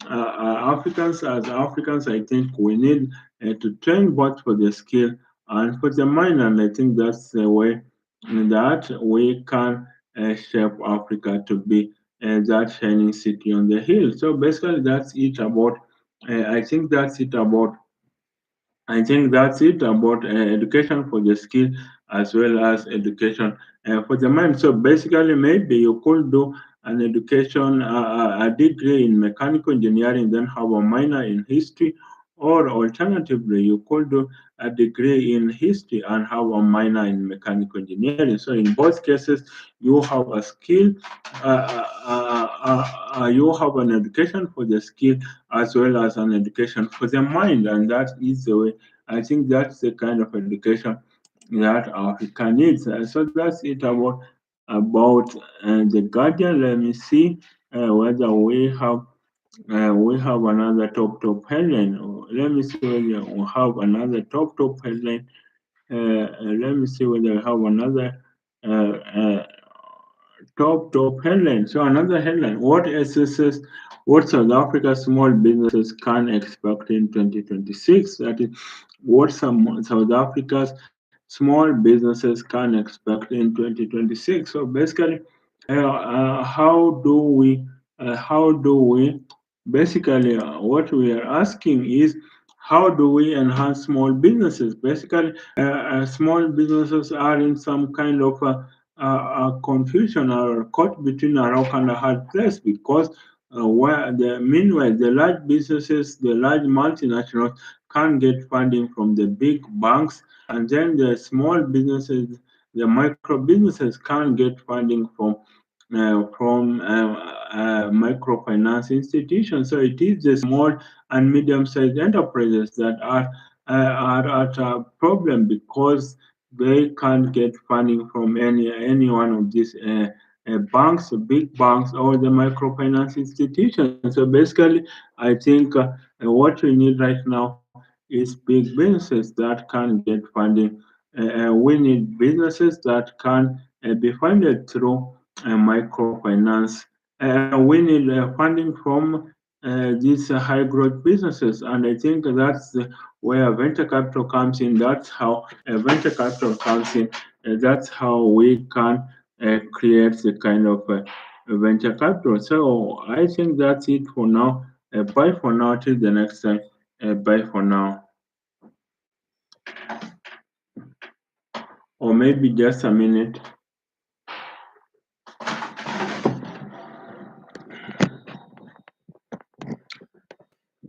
Africans, I think we need to train both for the skill and for the mind, and I think that's the way that we can shape Africa to be that shining city on the hill. So basically, that's it about. I think that's it about education for the skill as well as education for the mind. So basically, maybe you could do an education, a degree in mechanical engineering, then have a minor in history, or alternatively, you could do a degree in history and have a minor in mechanical engineering. So in both cases, you have a skill, you have an education for the skill as well as an education for the mind, and that is the way. I think that's the kind of education that Africa needs. So that's it about the Guardian. Let me see. whether we have another top headline. Let me see whether we have another top headline. Let me see whether we have another uh, uh, top headline. So another headline: what South Africa small businesses can expect in 2026. That is, what some South Africa's small businesses can expect in 2026. So basically, how do we basically what we are asking is how do we enhance small businesses? Basically, small businesses are in some kind of confusion or caught between a rock and a hard place because meanwhile the large businesses, the large multinationals can't get funding from the big banks, and then the small businesses, the micro businesses can't get funding from microfinance institutions. So it is the small and medium-sized enterprises that are at a problem because they can't get funding from any one of these banks, big banks, or the microfinance institutions. So basically, I think what we need right now is big businesses that can get funding. We need businesses that can be funded through microfinance. We need funding from these high growth businesses, and I think that's where venture capital comes in. That's how venture capital comes in. That's how we can create the kind of venture capital. So I think that's it for now. Bye for now. Till the next time. Bye for now. Or maybe just a minute.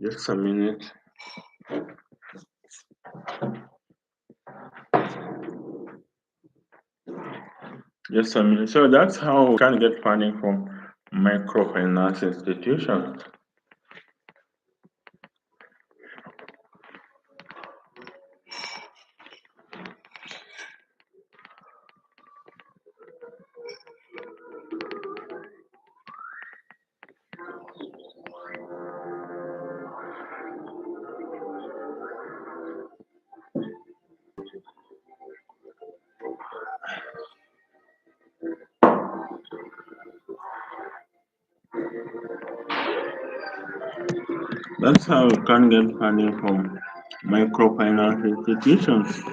Just a minute. Just a minute. So that's how we can get funding from microfinance institutions. That's how we can get funding from microfinance institutions.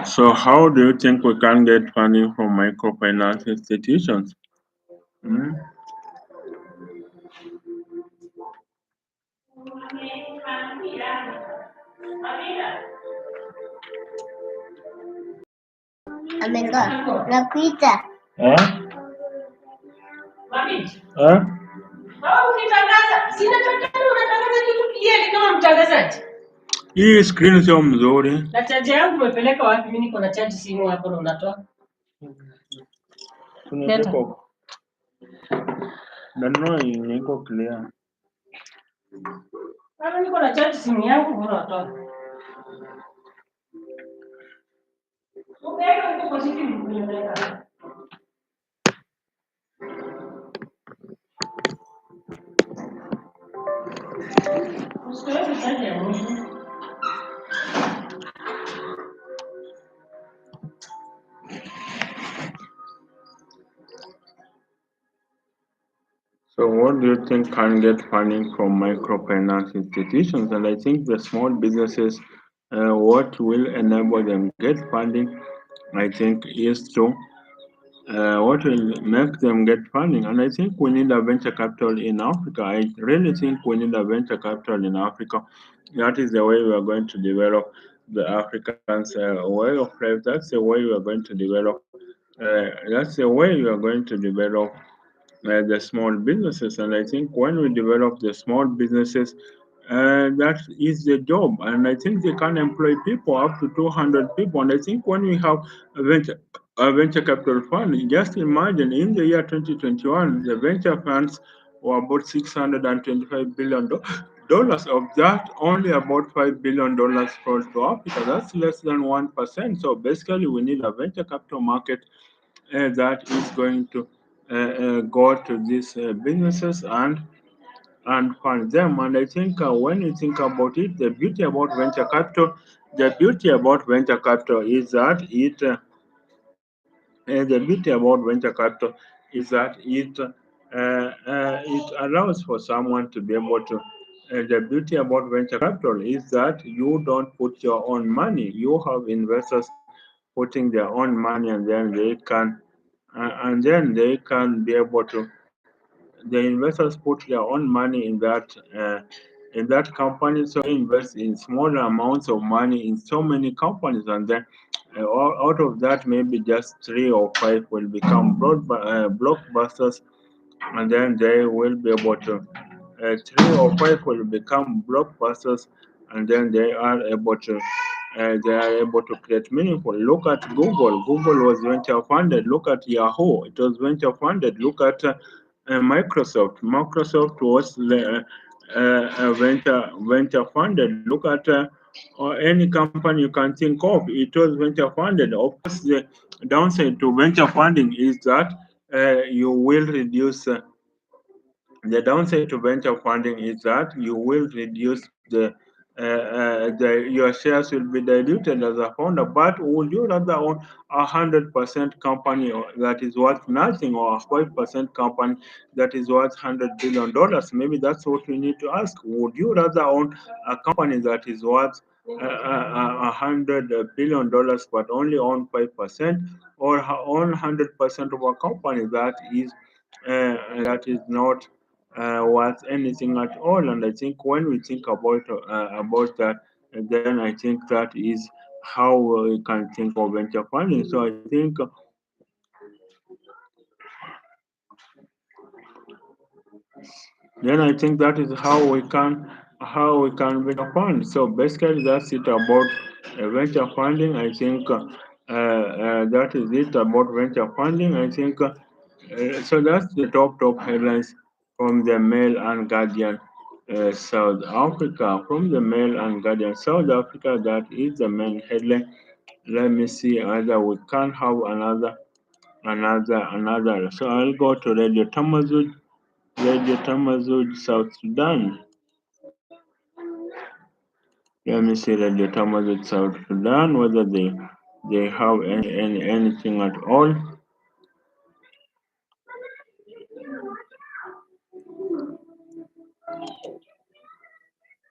So how do you think we can get funding from microfinance institutions? Hmm? Huh? Huh? Hii screen sio mzuri. Na chaji yangu umepeleka wapi? Mimi niko na chaji simu hapo na unatoa. Tunataka. Danno niko clear. Kama niko na chaji simu yangu mbona unatoa? Upeleka huko kwa sisi mkupeleka. Usiweke chaji ya mwisho. So what do you think can get funding from microfinance institutions? And I think the small businesses, what will enable them get funding, I think, is to what will make them get funding. And I think we need a venture capital in Africa. I really think we need a venture capital in Africa. That is the way we are going to develop the Africans' way of life. That's the way we are going to develop. That's the way we are going to develop the small businesses. And I think when we develop the small businesses, that is the job. And I think they can employ people up to 200 people. And I think when we have a venture capital fund, just imagine in the year 2021, the venture funds were about $625 billion. Of that, only about $5 billion falls to Africa. That's less than 1%. So basically, we need a venture capital market that is going to go to these businesses and fund them. And I think when you think about it, the beauty about venture capital is that the beauty about venture capital is that it allows for someone to be able to. The beauty about venture capital is that you don't put your own money. You have investors putting their own money, and then they can be able to. The investors put their own money in that company, so they invest in small amounts of money in so many companies, and then out of that, maybe just three or five will become blockbusters, and then they will be able to three or five will become blockbusters, and then they are able to create meaningful. Look at Google. Google was venture funded. Look at Yahoo. It was venture funded. Look at Microsoft. Microsoft was venture funded. Look at any company you can think of. It was venture funded. Of course, the downside to venture funding is that you will reduce. The downside to venture funding is that you will reduce your shares will be diluted as a founder. But would you rather own 100% company that is worth nothing, or a 5% company that is worth $100 billion? Maybe that's what we need to ask. Would you rather own a company that is worth $100 billion but only own 5%, or own 100% of a company that is not worth anything at all? And I think when we think about that, then I think that is how we can think of venture funding. So I think then I think that is how we can venture fund. So basically, that's it about venture funding. I think that is it about venture funding. I think so. That's the top headlines from the Mail and Guardian. South Africa, from the Mail and Guardian, South Africa. That is the main headline. Let me see either we can have another. So I'll go to Radio Tamazud, South Sudan. Let me see Radio Tamazud, South Sudan, whether they have anything at all.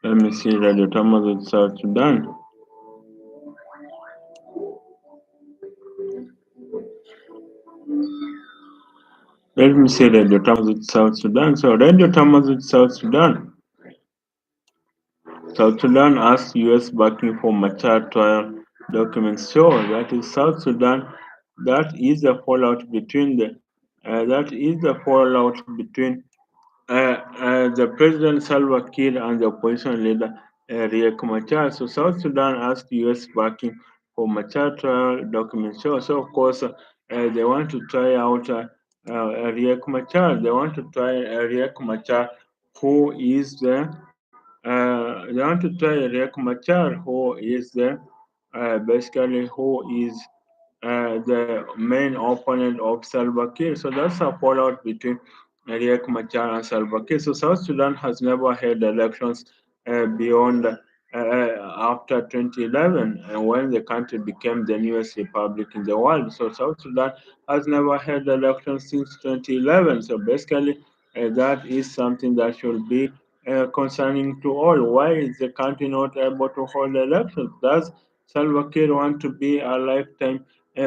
Let me see Radio Tamazud, South Sudan. Let me see Radio Tamazud, South Sudan. So Radio Tamazud, South Sudan. South Sudan asks US backing for Machar trial documents show that is South Sudan. That is the fallout between the President Salva Kiir and the opposition leader Riek Machar. So South Sudan asked US backing for Machar trial documents show. So of course they want to try out Riek Machar. They want to try Riek Machar, who is they want to try Riek Machar, who is basically who is the main opponent of Salva Kiir. So that's a fallout between Riek Machar and Salva Kiir. So South Sudan has never held elections beyond after 2011, when the country became the newest republic in the world. So South Sudan has never held elections since 2011. So basically, that is something that should be concerning to all. Why is the country not able to hold elections? Does Salva Kiir want to be a lifetime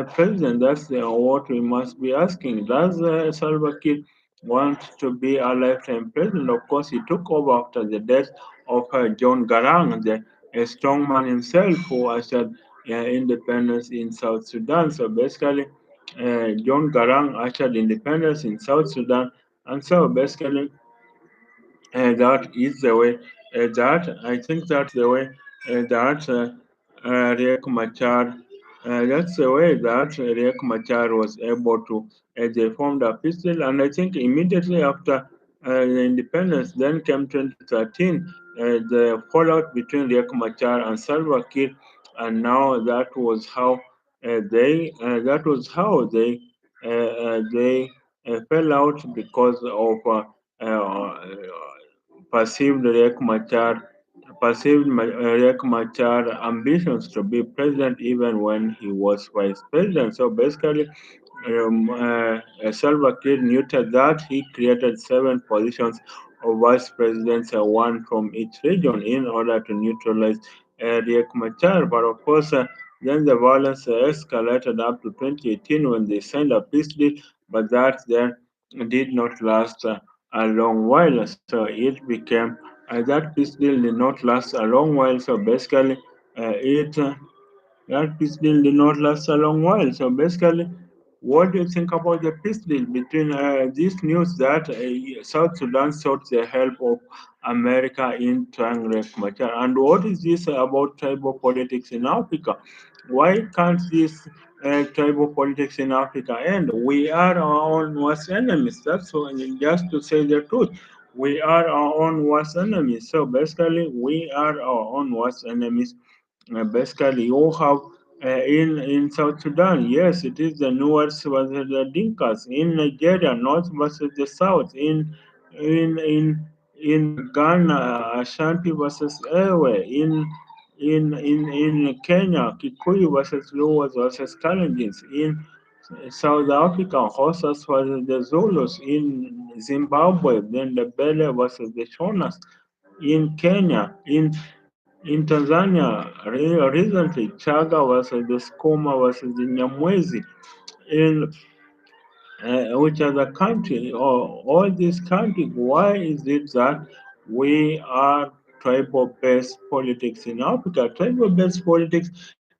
president? That's what we must be asking. Does Salva Kiir want to be a lifetime president? Of course, he took over after the death of John Garang, the strongman himself, who ushered independence in South Sudan. So basically, John Garang ushered independence in South Sudan, and so basically that is the way that I think that's the way that Riek Machar that's the way that Riek Machar was able to they formed a pistol, and I think immediately after the independence then came 2013, the fallout between Riek Machar and Salva Kiir, and now that was how they they fell out because of uh, perceived Riek Machar ambitions to be president even when he was vice president. So basically, Salva Kiir noted that he created seven positions of vice presidents, one from each region, in order to neutralize Riek Machar. But of course, then the violence escalated up to 2018 when they signed a peace deal, but that then did not last a long while. So it became that peace deal did not last a long while. So basically, it that peace deal did not last a long while. So basically, what do you think about the peace deal between this news that South Sudan sought the help of America in trying Riek Machar? And what is this about tribal politics in Africa? Why can't this tribal politics in Africa end? We are our own worst enemies. That's what, just to say the truth. We are our own worst enemies. So basically, we are our own worst enemies. Basically, you have in South Sudan, yes, it is the Nuers versus the Dinkas. In Nigeria, North versus the South. In Ghana, Ashanti versus Ewe. In Kenya, Kikuyu versus Luos versus Kalenjins. In South Africa, Xhosas versus the Zulus. In Zimbabwe, then the Bele versus the Shonas. In Kenya, in Tanzania, recently, Chaga versus the Skoma versus the Nyamwezi. In which other country, or all these countries, why is it that we are tribal-based politics in Africa? Tribal-based politics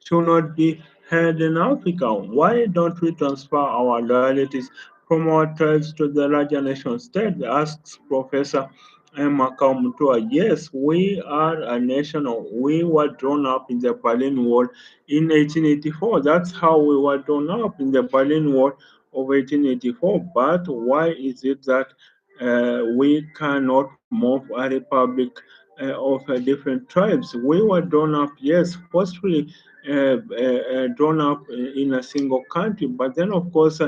should not be held in Africa. Why don't we transfer our loyalties from our tribes to the larger nation state? Asks Professor Makamutua. Yes, we are a nation. We were drawn up in the Berlin Wall in 1884. That's how we were drawn up in the Berlin Wall of 1884. But why is it that we cannot move a republic of different tribes? We were drawn up, yes, forcefully drawn up in a single country. But then, of course,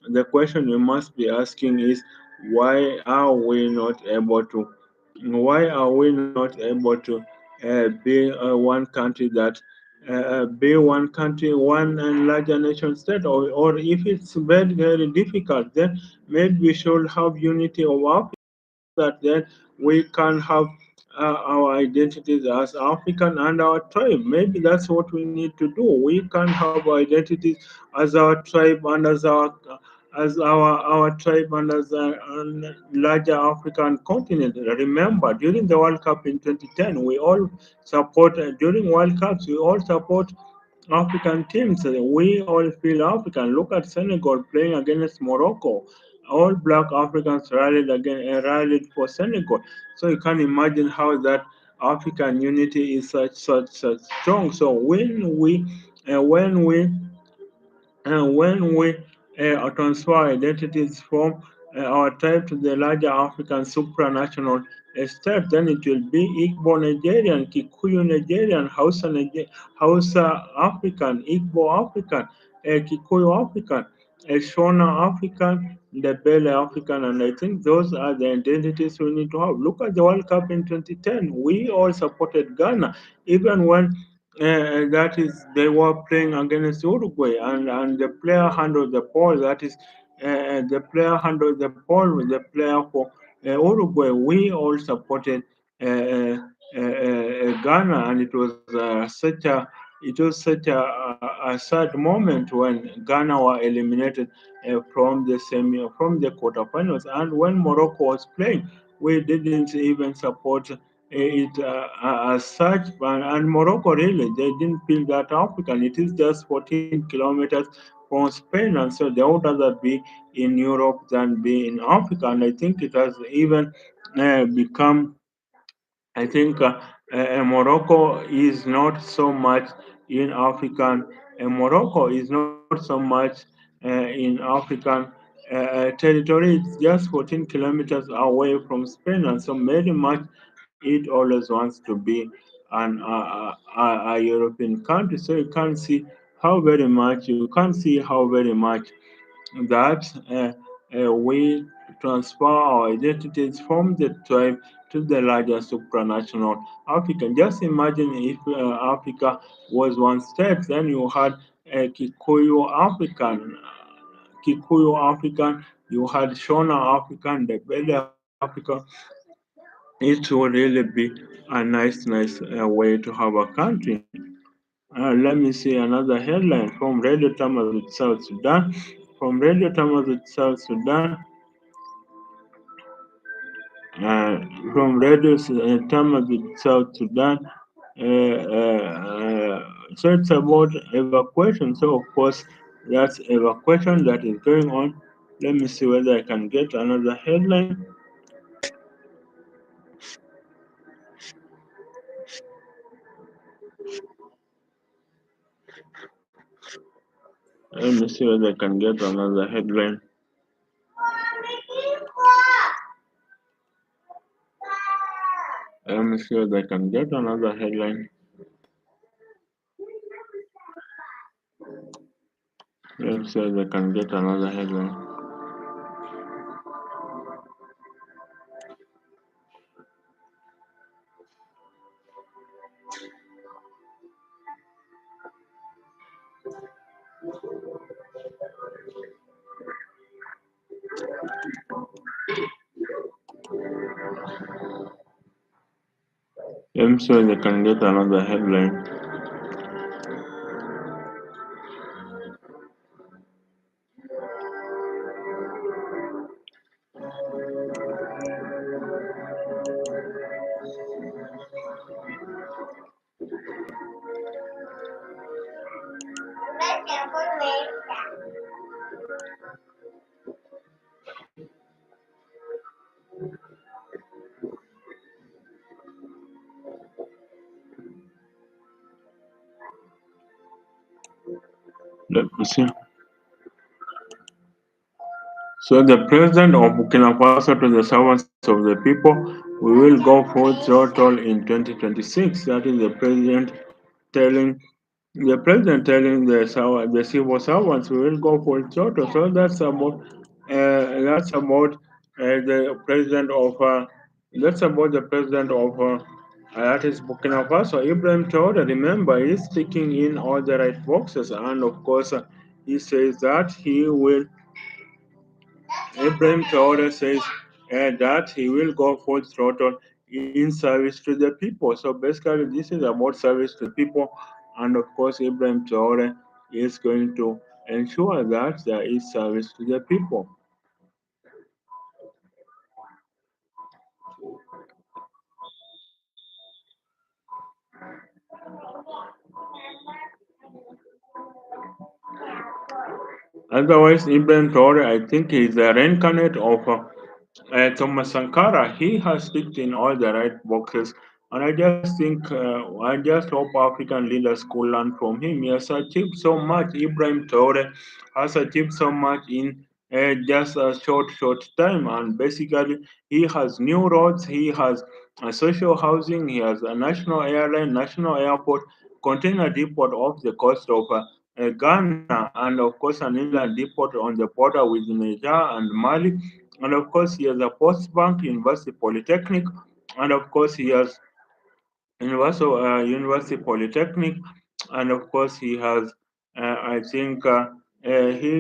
the question we must be asking is why are we not able to? Why are we not able to be one country that be one country, one and larger nation state, or if it's very, very difficult, then maybe we should have unity of Africa so that then we can have our identities as African and our tribe. Maybe that's what we need to do. We can have our identities as our tribe and as our tribe and as a larger African continent. Remember, during the World Cup in 2010, we all support during World Cups. We all support African teams. We all feel African. Look at Senegal playing against Morocco. All black Africans rallied for Senegal. So you can imagine how that African unity is such strong. So when we transfer identities from our tribe to the larger African supranational state, then it will be Igbo Nigerian, Kikuyu Nigerian, Hausa African, Igbo African, Kikuyu African, Shona African, the Bele African, and I think those are the identities we need to have. Look at the World Cup in 2010. We all supported Ghana, even when that is they were playing against Uruguay, and the player handled the ball. That is, the player handled the ball with the player for Uruguay. We all supported Ghana, and it was such a sad moment when Ghana were eliminated from the quarterfinals, and when Morocco was playing, we didn't even support it as such. And Morocco really, they didn't feel that African. It is just 14 kilometers from Spain, and so they would rather be in Europe than be in Africa. And I think it has even become I think Morocco is not so much in African. Morocco is not so much in African territory. It's just 14 kilometers away from Spain, and so very much it always wants to be a European country. So you can see how very much that we transfer our identities from the tribe to the larger supranational African. Just imagine if Africa was one state, then you had Kikuyu African, you had Shona African, the Bele African. It would really be a nice way to have a country. Let me see another headline from Radio Tamazut, South Sudan. From Radio Tamazut, South Sudan, uh, from Radio Tamazut, South Sudan. So it's about evacuation. So, of course, that's evacuation that is going on. Let me see whether I can get another headline. Let me see whether I can get another headline. Let me see whether I can get another headline. Let me see whether I can get another headline. Let me see whether I can get another headline. Let me see. So the president of Burkina Faso to the servants of the people, we will go full throttle in 2026. That is telling the president telling the civil servants we will go full throttle. So the president of that's about the president of that is Burkina Faso. Ibrahim Traore, remember, he's ticking in all the right boxes, and of course, he says that he will Ibrahim Traore says that he will go full throttle in service to the people. So basically, this is about service to the people, and of course, Ibrahim Traore is going to ensure that there is service to the people. Otherwise, Ibrahim Traore, I think, is the reincarnate of Thomas Sankara. He has ticked in all the right boxes, and I just hope African leaders could learn from him. He has achieved so much. Ibrahim Traore has achieved so much in just a short time, and basically, he has new roads, he has social housing, he has a national airline, national airport, container depot off the coast of Ghana, and of course, an inland depot on the border with Niger and Mali. And of course, he has a post bank, University Polytechnic, and of course, he has University Polytechnic, and of course, he has, he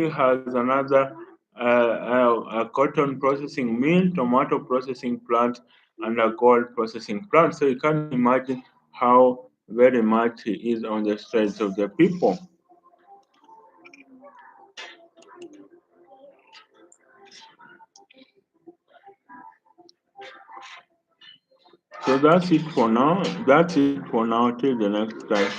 has another a cotton processing mill, tomato processing plant, and a gold processing plant. So you can imagine how very much he is on the streets of the people. So that's it for now. That's it for now. Till the next time.